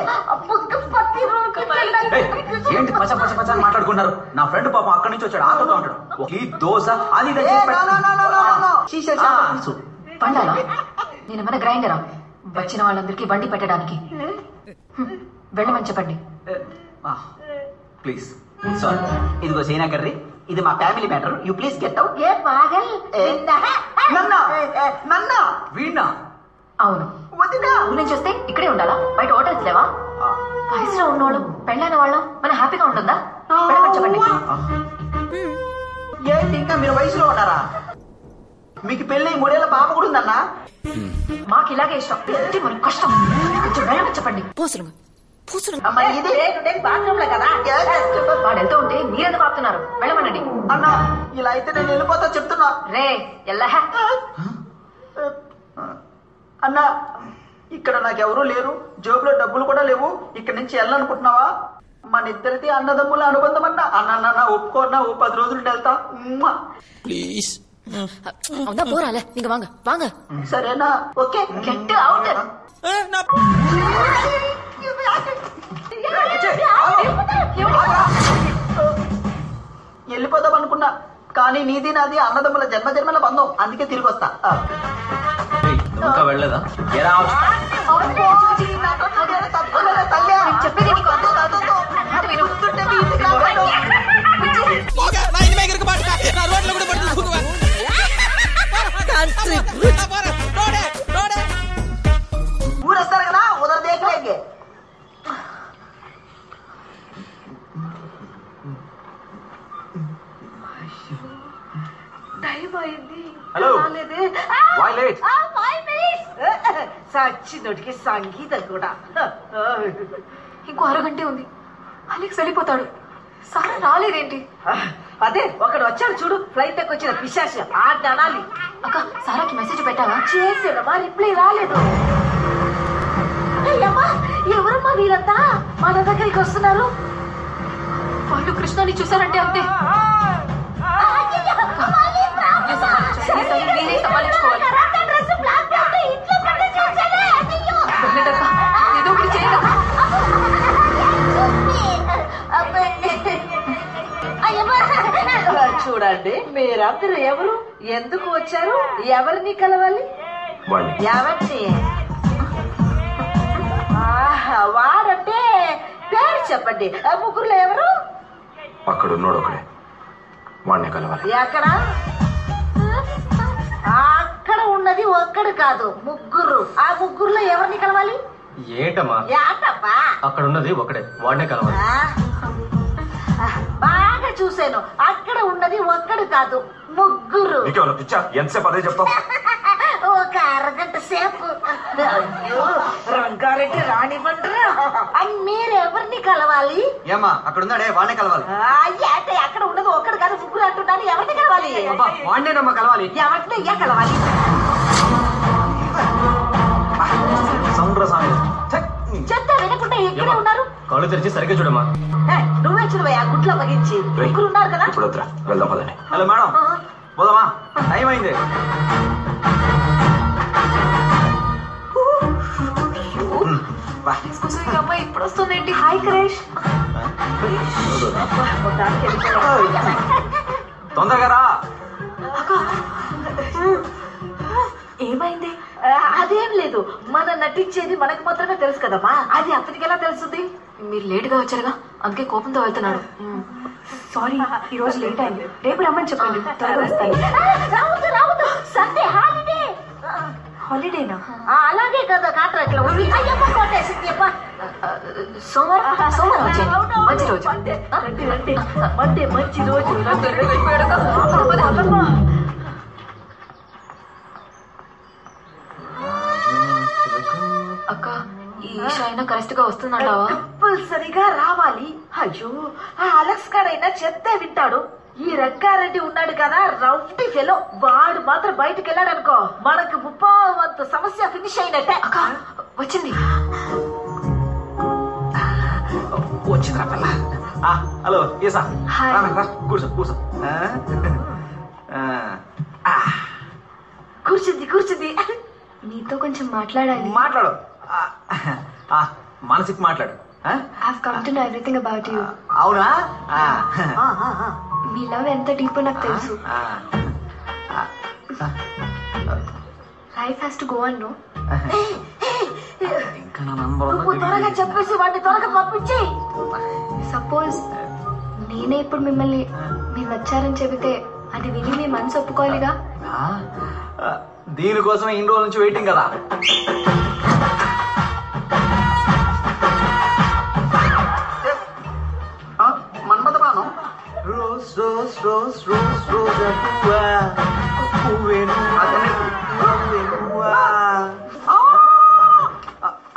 ఏంటి పచ్చ పచ్చ పచ్చ అని మాట్లాడుకున్నారు? నా ఫ్రెండ్ పాపం అక్కడి నుంచి వచ్చాడు, ఆటోతో ఉంటాడు. ఈ దోశ అది పండాలా? నేనేమన్నా గ్రైండరా వచ్చిన వాళ్ళందరికీ వండి పెట్టడానికి? వెళ్ళమని చెప్పండి ప్లీజ్. సారీ, ఇదిగో సీనా కర్రీ, ఇది మా family matter. You please get out. Veena? అవును. ఊరి నుంచి వస్తే ఇక్కడే ఉండాలా? బయట హోటల్స్ లేవా? వయసులో ఉన్నోళ్ళు పెళ్ళైన వాళ్ళం మనం హ్యాపీగా ఉంటుందా? వెళ్ళమని చెప్పండి. ఏంటి ఇంకా మీరు వయసులో ఉన్నారా? మీకు పెళ్ళి 3 ఏళ్ల పాప కూడా ఉందన్నా. మాకు ఇలాగే ఇష్టం. మనకు కష్టం. కొంచెం వెళ్ళమని చెప్పండి. వాడు వెళ్తూ ఉంటే మీరెందుకు ఆపుతున్నారు? వెళ్ళమనండి. అన్నా ఇలా అయితే నేను వెళ్ళిపోతా చెప్తున్నా. రే ఎల్లా అన్నా, ఇక్కడ నాకెవరూ లేరు, జోబులో డబ్బులు కూడా లేవు. ఇక్కడ నుంచి వెళ్ళాలనుకుంటున్నావా? మన ఇద్దరిది అన్నదమ్ముల అనుబంధం అన్నా. అన్న ఒప్పుకోన్నా, ఓ 10 రోజులు వెళ్తా ప్లీజ్. పోరాలే ఇంక వాంగ వాంగ. సరేనా? Okay, get out. వెళ్ళిపోదాం అనుకున్నా, కానీ నీది నాది అన్నదమ్ముల జన్మజన్మల బంధం, అందుకే తిరిగి వస్తా. ఇంకా వెళ్ళలేదా? చెప్పేది నీకు అర్థం కాదు. ఊరేస్తారు కదా, ఉదర్ దేఖలేంగే. హలో, సచ్చినోటికి సంగీతం కూడా. ఇంకో అరగంటే ఉంది, అలెక్స్ వెళ్ళిపోతాడు. సారా రాలేదేంటి? అదే ఒకడు వచ్చాడు చూడు, ఫ్లైట్ ఎక్కి వచ్చిన పిశాచి అనాలి. అక్క సారాకి మెసేజ్ పెట్టావా? చేసాడమ్మా, రిప్లై రాలేదు. ఎవరమ్మా వీరంతా మన దగ్గరికి వస్తున్నారు? వాళ్ళు కృష్ణని చూసారంటే అంతే. మీరే సమాలించుకోవాలి. ఏదో ఒకటి చేయగలరా? చూడండి, మీరందరూ ఎవరు, ఎందుకు వచ్చారు, ఎవరిని కలవాలి? ఎవరిని? వాడంటే పేరు చెప్పండి. ముగ్గురులో ఎవరు? అక్కడ ఉన్నాడు ఒకడే, వాడిని కలవాలి. ఎక్కడ? అక్కడ ఉన్నది ఒక్కడు కాదు, ముగ్గురు. ఆ ముగ్గురులో ఎవరిని కలవాలి? ఏంటమ్మా ఏంటప్పా? అక్కడ ఉన్నది ఒకడే, వాడినే కలవాలి. బాగా చూసాను, అక్కడ ఉన్నది ఒక్కడు కాదు, ముగ్గురు. ఎంతసేపు అదే చెప్తావు? ఒక అరగంట సేపు. రంగారెడ్డి రానివ్వండి. మీరు ఎవరిని కలవాలి? ఏమా అక్కడ ఉన్నాడే, వాడినే కలవాలి. అంటే అక్కడ ఉన్నది ఒక్కడు కాదు, ముగ్గురు అంటున్నాను. ఎవరిని కలవాలి? వాడినేనమ్మా కలవాలి. ఎవరిని కలవాలి? సౌండ్ రా సామి. చెప్తే వినకుండా ఎక్కడే ఉన్నారు? కళ్ళు తెరిచి సరిగ్గా చూడమ్మా. నువ్వే చూడవయ్యా గుడ్ల పగించి. ముగ్గురు ఉన్నారు కదా. ఇప్పుడు వద్దురా, వెళ్దాం పదండి. హలో మేడం, పోదామా? టైం అయింది. అమ్మాయి ఇప్పుడు వస్తుందేంటి? హాయ్ క్రేష్. తొందరగా రా. ఏమైంది? అదేం లేదు, మనం నటించేది మనకు మాత్రమే తెలుసు కదమ్మా. అది అతనికి ఎలా తెలుస్తుంది? మీరు లేటుగా వచ్చారుగా, అందుకే కోపంతో వెళ్తున్నాడు. సారీ, ఈ రోజు లేట్ అయింది. రేపు రమ్మని చెప్పండి, త్వరగా వస్తాను. రావద్దు రావద్దు, సండే హాలిడే. హాలిడేనా? అలాగే కదా కాంట్రాక్ట్ లో ఉంది. అయ్యమ్మ కొట్టేసింది. సోమవారం వచ్చేయండి, మంచి రోజు. మండే మంచి రోజు. అక్క, ఈ ఈషా అయినా కరెక్ట్ గా వస్తుందంటావా? కంపల్సరిగా రావాలి. అయ్యో, ఆ అలెక్స్ గాడైనా చెప్తే వింటాడు. ఈ రంగారెడ్డి ఉన్నాడు కదా, రౌంటీ ఫెలో, వాడు మాత్రం బయటకు వెళ్ళాడు అనుకో, మనకు 30% సమస్య ఫినిష్ అయినట్టే. అక్క వచ్చింది. వచ్చిందిరా పిల్ల. హలో ఈసా, కూర్చో కూర్చో. కూర్చుంది కూర్చుంది. నీతో కొంచెం మాట్లాడాలి. మాట్లాడు, మనసికి మాట్లాడు. I've come to know everything about you. అవునా? మీ లవ్ ఎంత డీపో నాకు తెలుసు. Life has to go on, no? ఇంకా నా నంబర్ నువ్వు త్వరగా చెప్పేసి వాడిని త్వరగా పంపించి. సపోజ్ నేనే ఇప్పుడు మిమ్మల్ని మీరు వచ్చారని చెబితే అది విని మీ మనసు ఒప్పుకోవాలిగా. దీనికోసమే ఇన్ని రోజుల నుంచి వెయిటింగ్ కదా. మన్మథ బాణం. రోజ్ రోజ్ రోజ్ రోజ్ రోజ పువ్వా, పువ్వేను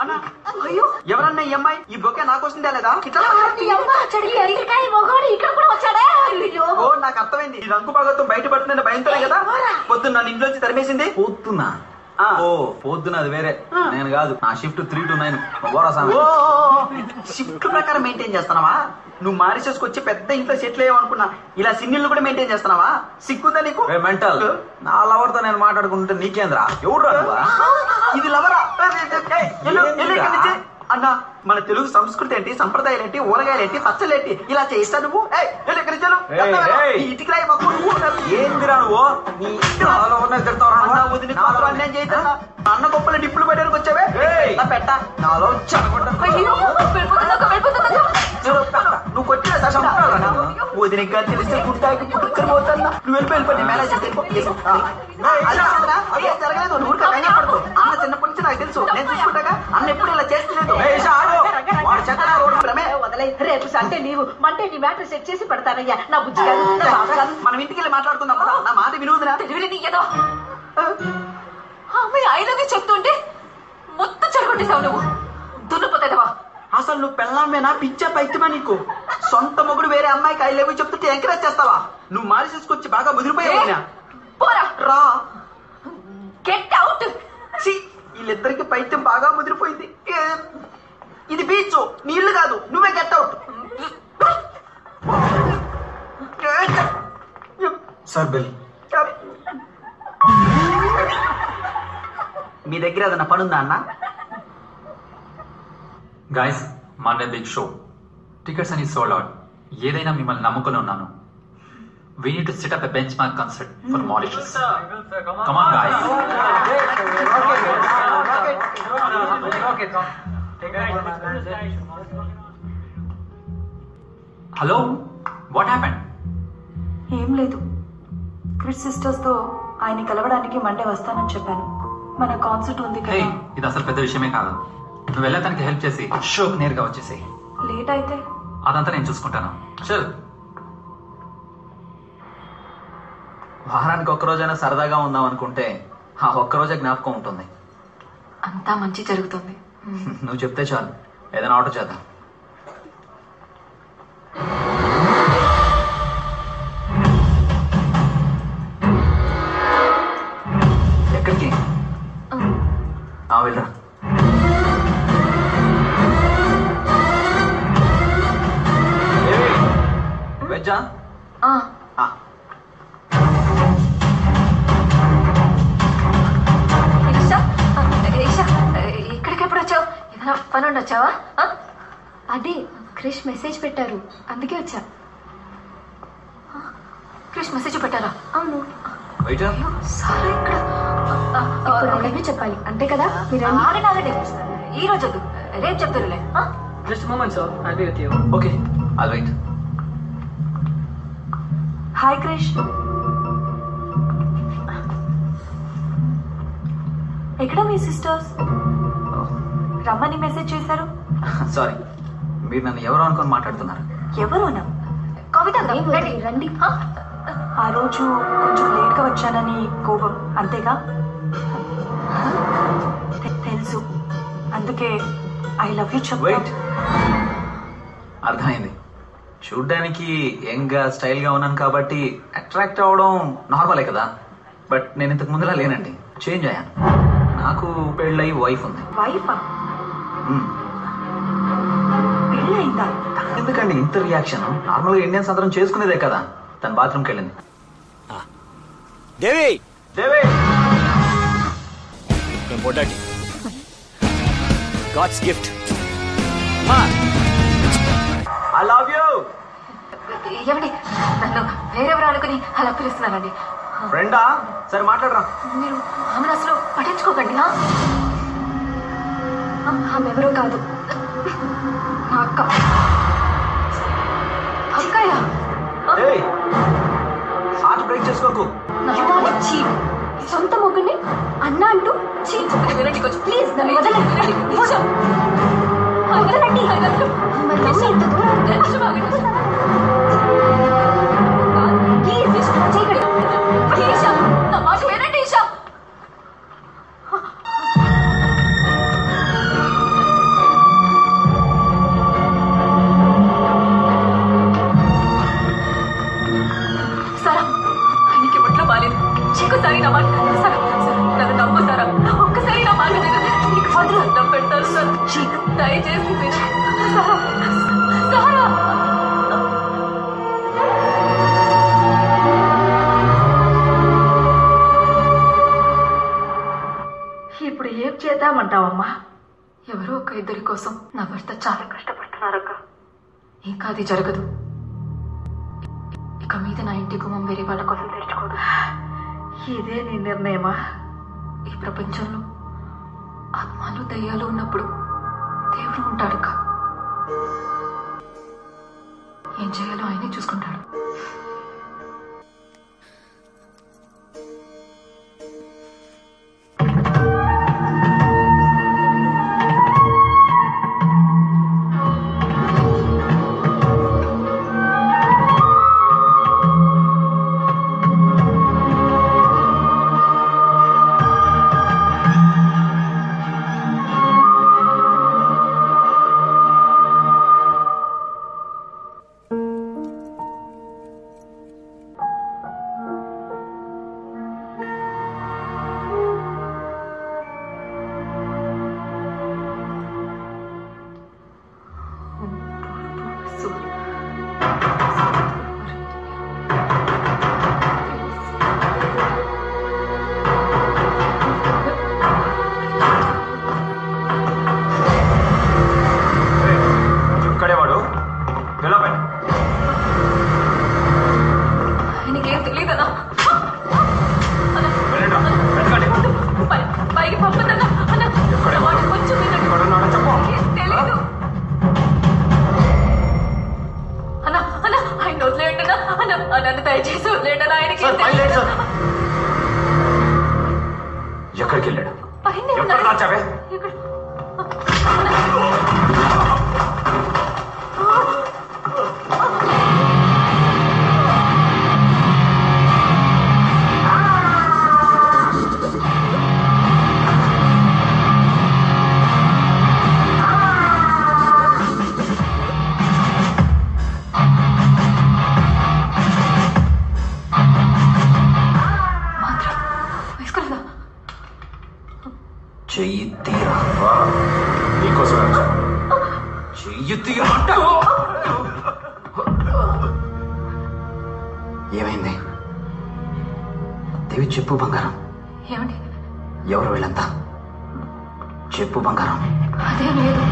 అన్నా. అయ్యో, ఎవరన్నా ఈ అమ్మాయి? ఈ బొకే నాకు వస్తుందా లేదా? ఓ, నాకు అర్థమైంది. ఈ రంగు భాగత్వం బయటపడుతుందని భయంతోనే కదా పొద్దున్న నన్ను ఇంట్లోంచి తరిమేసింది. పొద్దున్నా? ఓ, పొద్దున అది వేరే, నేను కాదు. నా షిఫ్ట్ 3 to 9. షిఫ్ట్ ప్రకారం మెయింటైన్ చేస్తున్నావా? నువ్వు మారిసేసుకొచ్చి పెద్ద ఇంట్లో సెటిల్ అయ్యావనుకున్నా, ఇలా సిన్నిళ్ళు కూడా మెయింటైన్ చేస్తున్నావా? సిగ్గుందా నీకు? మెంటల్. నా లవర్ తో నేను మాట్లాడుకుంటే నీకేంద్రా? ఎవడు ఇది లవరా? అన్నా, మన తెలుగు సంస్కృతి ఏంటి, సంప్రదాయాలు ఏంటి, ఊరగాయలు ఏంటి, పచ్చలు ఏంటి, ఇలా చేస్తా నువ్వు? ఇటుకి రాయి మాకు. ఏందిరా నువ్వు? నీ అన్న గొప్పల డిప్పులు పెట్టడానికి వచ్చావే పెట్ట నాలో నువ్వు కొట్టిన వదినగా తెలిస్తే గుడ్డాకి పుట్టుకొని పోతాను. నువ్వు వెళ్ళిపోయి మేనేజ్ జరగలేదు. అన్న చిన్నప్పటి నుంచి నాకు తెలుసు, నేను చూసుకుంటాగా. అన్న ఎప్పుడు ఇలా చేస్తలేదు. రేపు సండే నీవు మండే నీ మ్యాటర్ సెట్ చేసి పెడతానయ్యా. నా బుజ్జి గారు, మనం ఇంటికి వెళ్ళి మాట్లాడుకుందాం కదా. నా మాట వినువుదిరా? ఏదో అమ్మాయి ఐ లవ్ యూ చెప్తుంటే మొత్తం చెడగొట్టేసావు నువ్వు. దున్నపోతావా? అసలు నువ్వు పెళ్ళామేనా, పిచ్చా పైత్యమా నీకు? సొంత మొగుడు వేరే అమ్మాయికి ఐ లవ్ యూ చెప్తుంటే ఎంకరేజ్ చేస్తావా? నువ్వు మారిసేసుకొచ్చి బాగా ముదిరిపోయావు. రా, గెట్ అవుట్. వీళ్ళిద్దరికి పైత్యం బాగా ముదిరిపోయింది. ఇది బీచ్, నీళ్లు కాదు. నువ్వే గెట్ అవుట్. Sir bill. మీ దగ్గర ఏదైనా పనుందా అన్న? Guys, Monday big show, tickets అని సోల్డ్ అవుట్. ఏదైనా మిమ్మల్ని నమ్ముకుని ఉన్నాను. We need to set up a benchmark concert for Mauritius. Come on, guys. Hello? What happened? ఏం లేదు, క్రిస్ సిస్టర్స్ తో ఆయన కలవడానికి మండే వస్తానని చెప్పాను. మన కాన్సర్ట్ ఉంది Hey, కదా. ఇది అసలు పెద్ద విషయమే కాదు. నువ్వు వెళ్ళటానికి హెల్ప్ చేసి షోకి నేరుగా వచ్చేసేయ్. లేట్ అయితే అదంతా నేను చూసుకుంటాను. చల్. వారానికి ఒక్కరోజైనా సరదాగా ఉందాం అనుకుంటే ఆ ఒక్కరోజే జ్ఞాపకం ఉంటుంది. అంతా మంచి జరుగుతుంది. నువ్వు చెప్తే చాలు, ఏదైనా ఆర్డర్ చేద్దాం. ఎక్కడికి? వెళ్ళరా. పనుండి వచ్చావా? అదే క్రిష్ మెసేజ్ పెట్టారు, అందుకే వచ్చా. క్రిష్ మెసేజ్ పెట్టారా? అవును. సారా ఇక్కడ ఇప్పుడు చెప్పాలి అంతే కదా? మీరు ఆగండి. ఈ రోజు వద్దు, రేపు చెప్తారులే. Just a moment, sir. I'll be with you. Okay, I'll wait. Hi Krish. ఎక్కడ మీ సిస్టర్స్? రమ్మని మెసేజ్ చేశారు. సారీ, మీరు నన్ను ఎవరో అనుకొని మాట్లాడుతున్నారు. ఎవరోనా? కవిత రండి. ఆ రోజు కొంచెం లేట్గా వచ్చానని కోపం, అంతేగా? తెలుసు, అందుకే ఐ లవ్ యూ వెయిట్, అర్థమైంది. చూడ్డానికి యంగ్గా స్టైల్గా ఉన్నాను కాబట్టి అట్రాక్ట్ అవ్వడం నార్మలే కదా. బట్ నేను ఇంతకు ముందులా లేనండి, చేంజ్ అయ్యాను. నాకు పెళ్ళై వైఫ్ ఉంది. వైఫా? పెళ్ళయిందా? ఎందుకండి ఇంత రియాక్షన్? నార్మల్గా ఇండియన్స్ అందరం చేసుకునేదే కదా. తన బాత్రూమ్కి వెళ్ళింది. దేవి దేవి పొటాటి god's gift. I love you. ఏమండి, నన్ను వేరెవరు అనుకుని అలా పిలుస్తున్నానండి. ఫ్రెండా? సరే మాట్లాడరా. మీరు ఆమెను అసలు పట్టించుకోకండి. ఆమె ఎవరో కాదు, నా అక్క. అక్కయ్య, హార్ట్ బ్రేక్ చేసుకోకు. సొంత మొగ్గుని అన్న అంటూ వినండి కొంచెం ప్లీజ్ నన్ను వదలండి. వదలండి. మరి మమ్మీ ఇంత దూరం నా మాట వినండి ఈషా. సారా, ఆయనకి ఒంట్లో బాలేదు. ఇంకోసారి నా మాట సారా, నన్ను నమ్ము సారా. ఒక్కసారి నా మాట నీకు మాత్రం అడ్డం పెడతాను సార్. దయచేసి సారా సారా. ఇప్పుడు ఏం చేద్దామంటావమ్మా? ఎవరో ఒక ఇద్దరి కోసం నా భర్త చాలా కష్టపడుతున్నారక్క. ఇంకా అది జరగదు. ఇక మీద నా ఇంటి గుమ్మం వేరే వాళ్ళ కోసం తెరుచుకోదు. ఇదే నీ నిర్ణయమా? ఈ ప్రపంచంలో ఆత్మలు దయ్యాలు ఉన్నప్పుడు దేవుడు ఉంటాడక్క. ఏం చేయాలో ఆయనే చూసుకుంటాడు. ఎక్కడికి వెళ్ళాడు? ఎప్పుడు రాచావే? చెయ్యి తీరా. నీకోసమే వచ్చా. చెయ్యి తీరమంట. ఏమైంది దేవి? చెప్పు బంగారం. ఏమండి? ఎవరు వీళ్ళంతా? చెప్పు బంగారం. అదేం లేదు.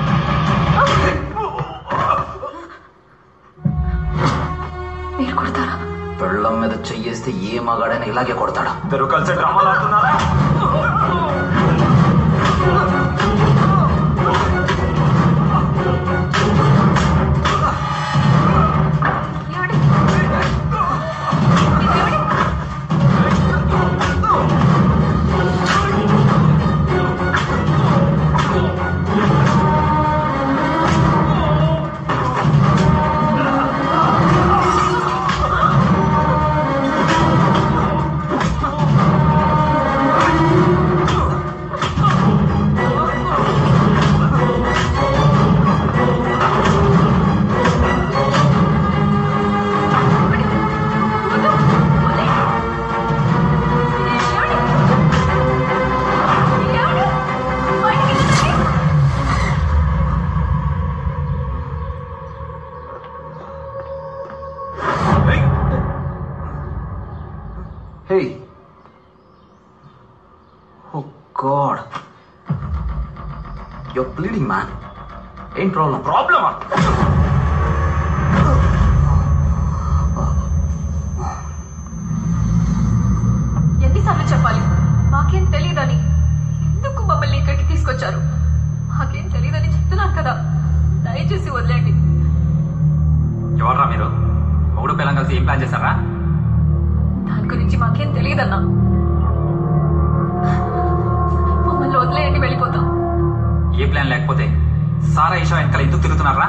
మీరు కొడతారా? పెళ్ళం మీద చెయ్యేస్తే ఏ మగాడైనా ఇలాగే కొడతాడా? ఇద్దరు కలిసి డ్రామాలు ఆడుతున్నారా? Hey. Oh God. You're bleeding, man. Ain't problem. Problem? ఎన్నిసార్లు చెప్పాలి? మాకేం తెలియదని. ఎందుకు మమ్మల్ని ఇక్కడికి తీసుకొచ్చారు? మాకేం తెలియదని చెప్తున్నాను కదా, దయచేసి వదిలేండి. ఎవర్రా మీరు? మూడు పిల్లలు కలిసి ఏం ప్లాన్ చేశారా? దాని గురించి మాకేం తెలియదన్నా. మమ్మల్ని వదిలేయండి, వెళ్ళిపోతాం. ఏ ప్లాన్ లేకపోతే సారా ఈషా వెనకాల ఎందుకు తిరుగుతున్నారా?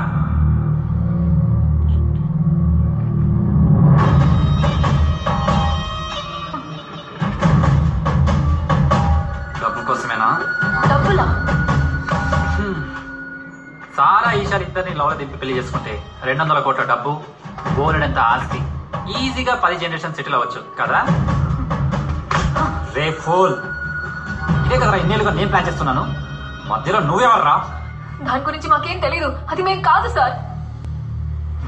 డబ్బు కోసమేనా? డబ్బులా? సారా ఈషా ఇద్దరిని లోపల దింపి పెళ్లి చేసుకుంటే 200 కోట్ల డబ్బు, బోలెడంత ఆస్తి, ఈజీగా 10 జనరేషన్ సెటిల్ అవ్వచ్చు కదా? రే ఫోల్, ఇదే కదరా ఇన్నేళ్ళుగా నేను ప్లాన్ చేస్తున్నాను. మధ్యలో నువ్వెవర్రా? దాని గురించి మాకేం తెలీదు. అది మేం కాదు సార్.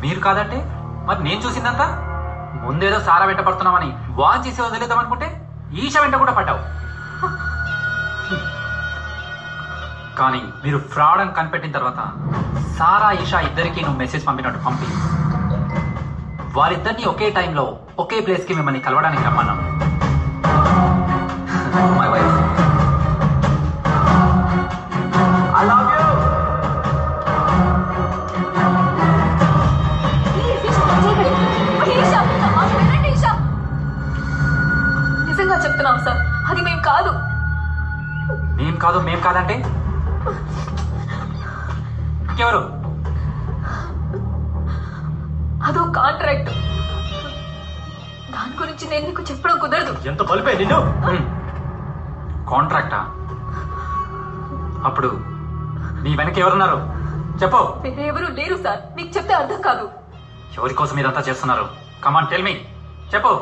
మీరు కాదంటే మరి నేను చూసిందంతా? ముందేదో సారా వెంట పడుతున్నామని వాన్ చేసి వదిలేద్దాం అనుకుంటే ఈషా వెంట కూడా పడ్డావు. కానీ మీరు ఫ్రాడ్ అని కనిపెట్టిన తర్వాత సారా ఈషా ఇద్దరికి నువ్వు మెసేజ్ పంపినట్టు పంపి వారిద్దరిని ఒకే టైంలో ఒకే ప్లేస్ కి మిమ్మల్ని కలవడానికి రమ్మన్నాం. My wife. I love you. నిజంగా చెప్తున్నాం సార్, అది మేం కాదు. మేం కాదంటే ఎవరు? అదో కాంట్రాక్ట్. దాని గురించి నేను నీకు చెప్పడం కుదరదు. ఎంత బలిపే నిన్ను? కాంట్రాక్టా? అప్పుడు నీ వెనక ఎవరున్నారు చెప్పు. వేరే ఎవరు లేరు సార్, మీకు చెప్తే అర్థం కాదు. ఎవరి కోసం ఇదంతా చేస్తున్నారు? కమాన్ టెల్ మీ, చెప్పు.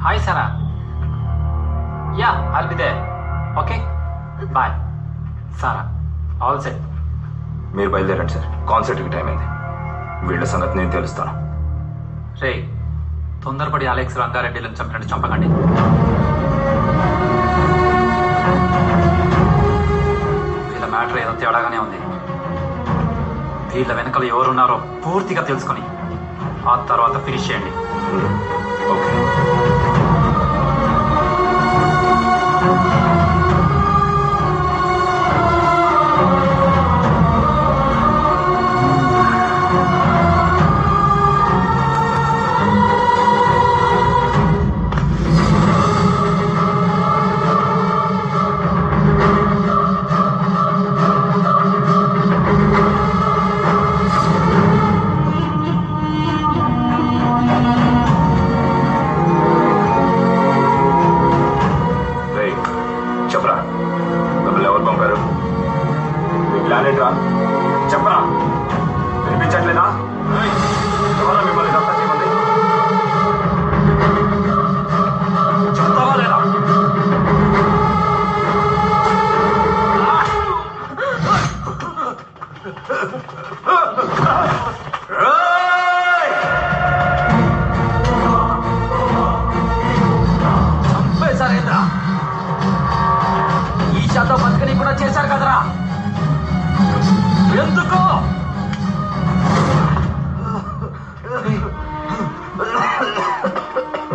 Hi Sara. Yeah I'll be there. Okay bye. Sara all set. మీరు బయలుదేరండి సార్, కాన్సర్ట్కి టైం అయింది. వీళ్ళ సంగతి నేను తెలుస్తాను. రే తొందరపడి అలెక్స్ రంగారెడ్డిలను చంపినట్టు చంపకండి. వీళ్ళ మ్యాటర్ ఏదో తేడాగానే ఉంది. వీళ్ళ వెనకలు ఎవరున్నారో పూర్తిగా తెలుసుకొని ఆ తర్వాత ఫినిష్ చేయండి. ఓకే. చేశారు కదరా, ఎందుకు?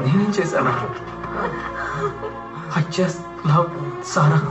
నేనేం చేశాను? I just love Sarah.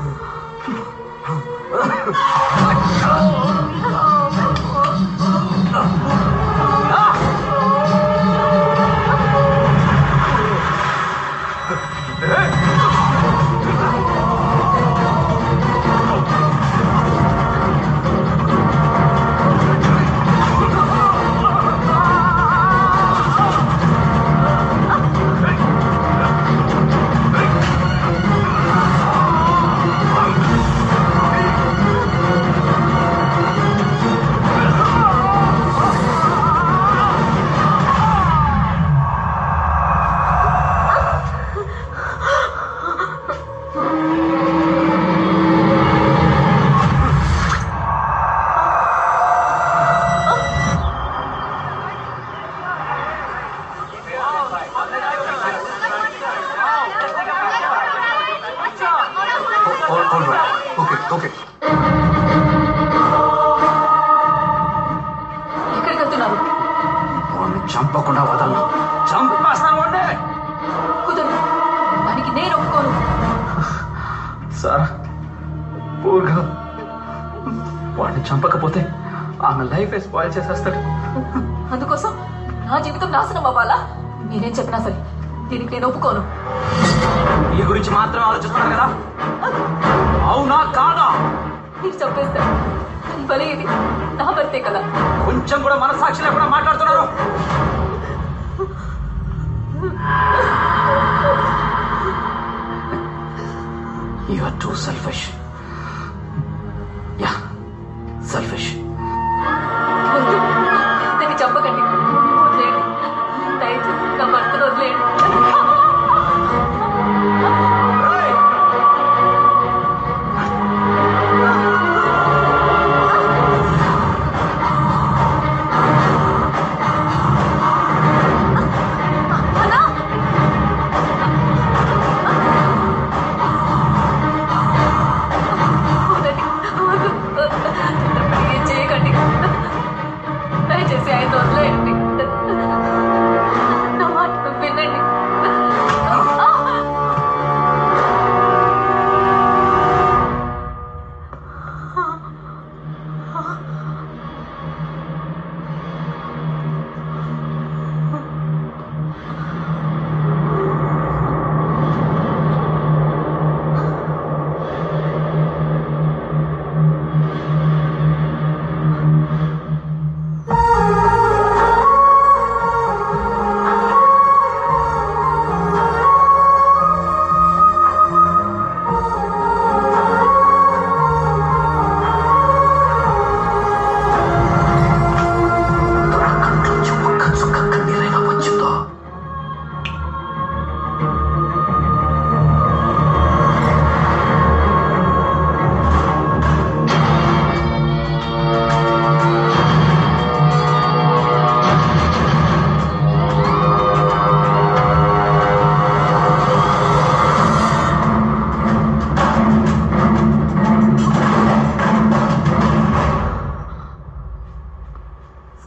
ఎక్కడికి వెళ్తున్నారు? వాడిని చంపకుండా వదలను. చంపేస్తాను అంటే కుదరదు, దానికి నేను ఒప్పుకోను. సారా పూర్గా వాడిని చంపకపోతే ఆమె లైఫ్ స్పాయిల్ చేసేస్తాడు. అందుకోసం నా జీవితం నాశనం అవ్వాలా? మీరేం చెప్పినా సరే దీనికి నేను ఒప్పుకోను. ఈ గురించి మాత్రం ఆలోచిస్తున్నారు కదా, అవునా కాదా? మీరు చంపేస్తారు, భలే ఇది నా భర్తే కదా. కొంచెం కూడా మనసాక్షి లేకుండా మాట్లాడుతున్నారు. You are too selfish. Yeah, selfish. వద్దు, దాన్ని చంపకండి, వదిలేయండి, దయచేసి నా భర్తను వదిలేయండి. ఏం చేయకండి, దయచేసి ఆయన వదిలేయండి, నా మాట వినండి.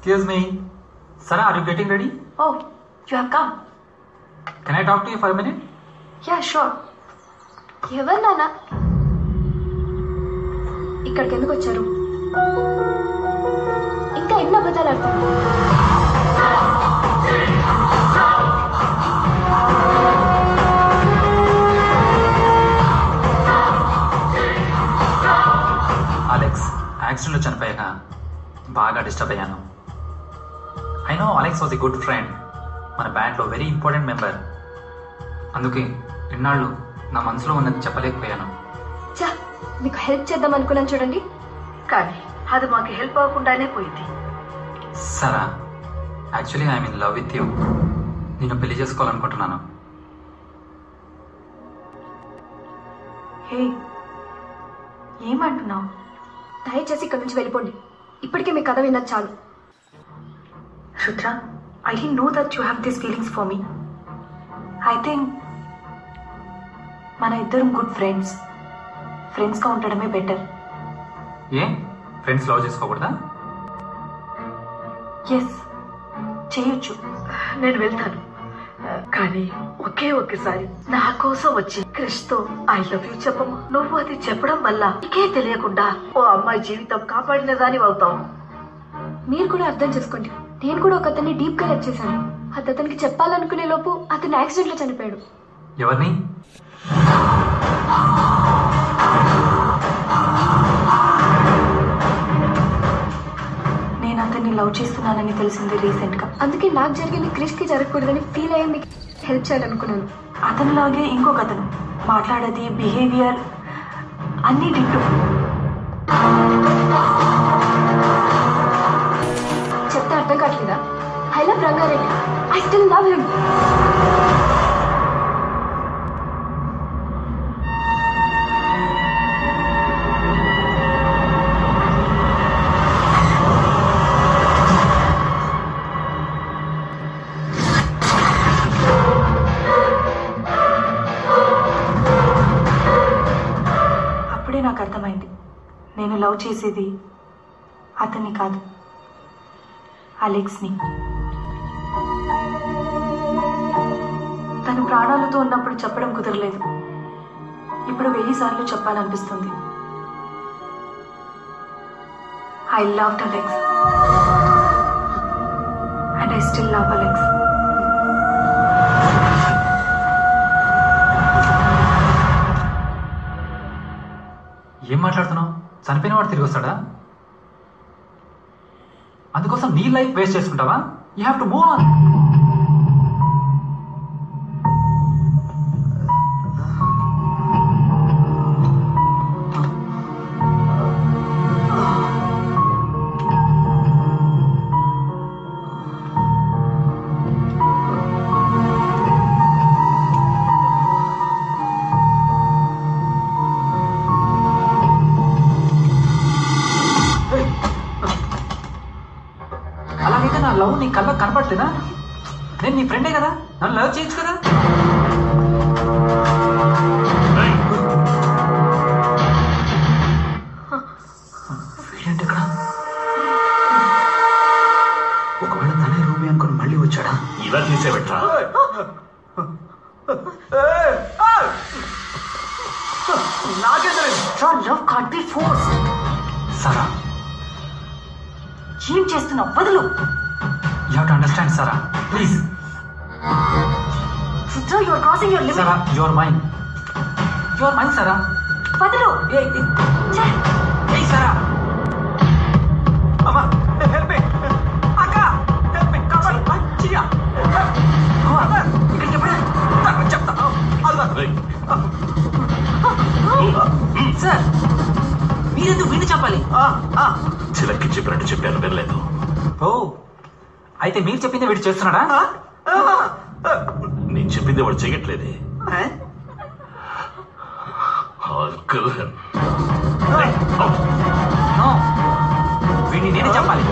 Excuse me. Sarah, are you getting ready? Oh, you have come. Can I talk to you for a minute? Yeah, sure. ఎవరు నాన్న? ఇక్కడికి ఎందుకు వచ్చారు? ఇంకా ఎన్ని అబద్ధాలు ఆడుతున్నారు? అలెక్స్ యాక్సిడెంట్లో చనిపోయాక బాగా డిస్టర్బ్ అయ్యాను. I know Alex was a good friend, మన బ్యాండ్లో వెరీ ఇంపార్టెంట్ మెంబర్. అందుకే ఇన్నాళ్ళు నా మనసులో ఉన్నది చెప్పలేకపోయాను. చా, మీకు హెల్ప్ చేద్దాం అనుకున్నాను చూడండి, కానీ అది మాకు హెల్ప్ అవ్వకుండానే పోయింది. సరా, actually I'm in love with you. నేను పెళ్లి చేసుకోవాలనుకుంటున్నాను. హే, ఏమంటున్నావు? దయచేసి ఇక్కడి నుంచి వెళ్ళిపోండి. ఇప్పటికే మీ కథ విన్నది చాలు. Rudra, I didn't know that you have these feelings for me. I think మన ఇద్దరం గుడ్ ఫ్రెండ్స్. ఫ్రెండ్స్గా ఉండడమే బెటర్. ఏ ఫ్రెండ్స్ లవ్ చేసుకోకూడదా? ఎస్, చేయొచ్చు. నేను వెళ్తాను, కానీ ఒక్కసారి నా కోసం వచ్చి క్రిష్తో ఐ లవ్ యూ చెప్పమ్మా. నువ్వు అది చెప్పడం వల్ల నీకే తెలియకుండా ఓ అమ్మాయి జీవితం కాపాడినదాని అవుతావు. మీరు కూడా అర్థం చేసుకోండి, నేను కూడా ఒక అతన్ని డీప్ గా లవ్ చేశాను. అది అతనికి చెప్పాలనుకునే లోపు అతను యాక్సిడెంట్ లో చనిపోయాడు. ఎవరిని? నేను అతన్ని లవ్ చేస్తున్నానని తెలిసింది రీసెంట్ గా. అందుకే నాకు జరిగింది క్రిష్ కి జరగకూడదని ఫీల్ అయ్యి మీకు హెల్ప్ చేయాలనుకున్నాను. అతనిలాగే ఇంకొక అతను మాట్లాడేది, బిహేవియర్ అన్నీ డిట్టు. చెప్తే అర్థం కావట్లేదా? I love Rangareddy, I still love him. అప్పుడే నాకు అర్థమైంది, నేను లవ్ చేసేది అతన్ని కాదు, అలెక్స్ని. తను ప్రాణాలతో ఉన్నప్పుడు చెప్పడం కుదరలేదు, ఇప్పుడు 1000 సార్లు చెప్పాలనిపిస్తుంది. I loved Alex and I still love Alex. ఏం మాట్లాడుతున్నావు? చనిపోయిన వాడు తిరిగి వస్తాడా? అందుకోసం నీ లైఫ్ వేస్ట్ చేసుకుంటావా? You have to move on. అలాగైతే నా లవ్ నీ కళ్ళకు కనపడలేదా? నేను నీ ఫ్రెండే కదా, నన్ను లవ్ చేయొచ్చు కదా. వీడేంటి ఇక్కడ? ఒకవేళ తనే రూబీ అనుకుని మళ్ళీ వచ్చాడా? ఇలా తీసేవెట్రా? Your love can't be forced. సారా, ఏం చేస్తున్నావు? వదులు. You have to understand Sara, please. Rudrah, you are crossing your limit. Sara, you are mine. You are mine Sara. వదులు. ఏయ్ సారా. అమ్మా, హెల్ప్ మీ. అక్క, హెల్ప్ మీ. Comer, chia. ఇక్కడికి ఎప్పుడు చెప్తా. సార్, మీరెందుకు వీడిని చెప్పాలి? చిలక్కి చెప్పినట్టు చెప్పాను, వినలేదు. ఓ, అయితే మీరు చెప్పింది వీడు చేస్తున్నాడా? నేను చెప్పింది వాడు చెయ్యట్లేదే. వీడిని నేనే చెప్పాలి.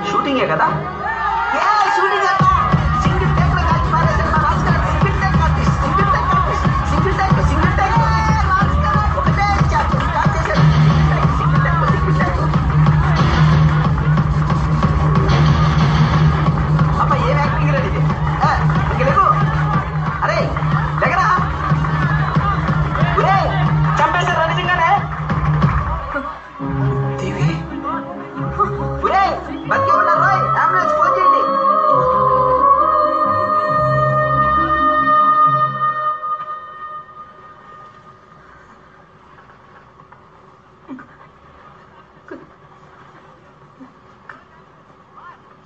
షూటింగే కదా?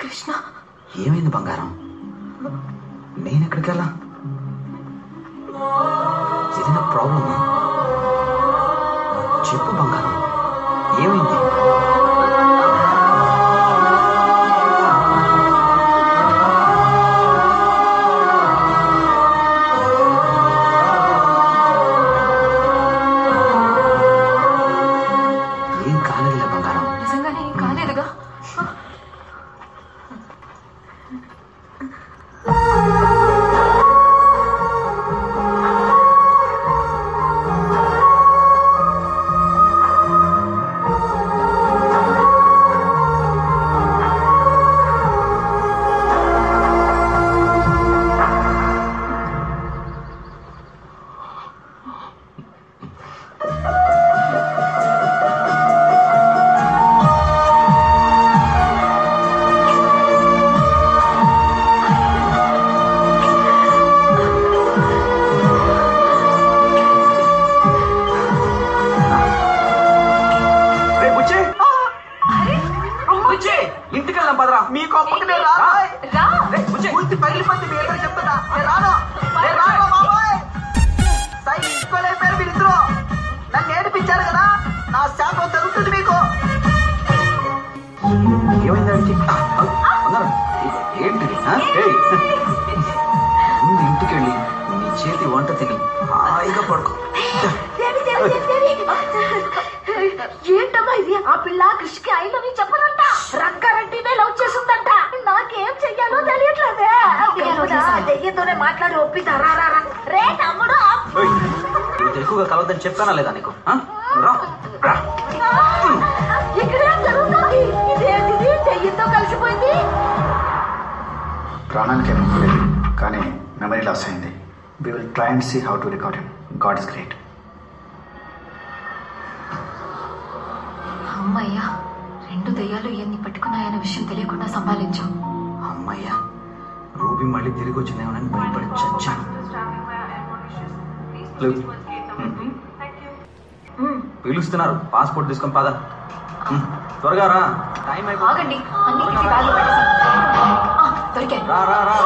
కృష్ణ ఏమైంది బంగారం? నేను ఎక్కడికి వెళ్ళా? ఏదైనా ప్రాబ్లమా? చెప్పు బంగారం, ఏమైంది? ఏం కాలేదులే బంగారం. నిజంగానే ఏం కాలేదుగా? ఇంటికి వెళ్దాం పదరా. మీకు అప్పటికే పూర్తి పగిలిపోతే మీ ఎదురు చెప్తున్నా. రాను బాబాయ్. సై ఇంకోలేపారు మీరిద్దరు. నన్ను ఏడిపించారు కదా, నా శాపం తగ్గుతుంది మీకు. ఏమైందంటే బంగారం ఏంటిది? ముందు ఇంటికి వెళ్ళి నీ చేతి వంట తిని హాయిగా పడుకో. ఏంటమ్మా ఇది? ఆ పిల్ల కృష్ణకి ఐ లవ్ యూ చెప్పదంట. రంగారెడ్డినే లవ్ చేస్తుందంట. నాకేం చెయ్యాలో తెలియట్లేదే. దెయ్యంతోనే మాట్లాడి ఒప్పితారా? రే తమ్ముడు, నువ్వు ఎక్కువగా కలవద్దని చెప్పానా లేదా నీకు? ఇక్కడే జరుగుతుంది. ఇదేంటిది? దెయ్యంతో కలిసిపోయింది. ప్రాణానికి ఏం లేదు, కానీ మెమరీ లాస్ అయింది. We will try and see how to recover him. God is great. అమ్మయ్యా, 2 దయ్యాలు ఇవన్నీ పట్టుకున్నాయన్న విషయం తెలియకుండా సంభాలించాం. అమ్మయ్యా, రూబీ మళ్ళీ తిరిగి వచ్చిందేమోనని భయపడి చచ్చాను. పిలుస్తున్నారు, పాస్పోర్ట్ తీసుకొని పద. త్వరగా రా, టైం అయిపోయింది. ఆగండి, అన్నిటికీ బ్యాగులు పెట్టేసి. దొరికాయి. రా రా రా.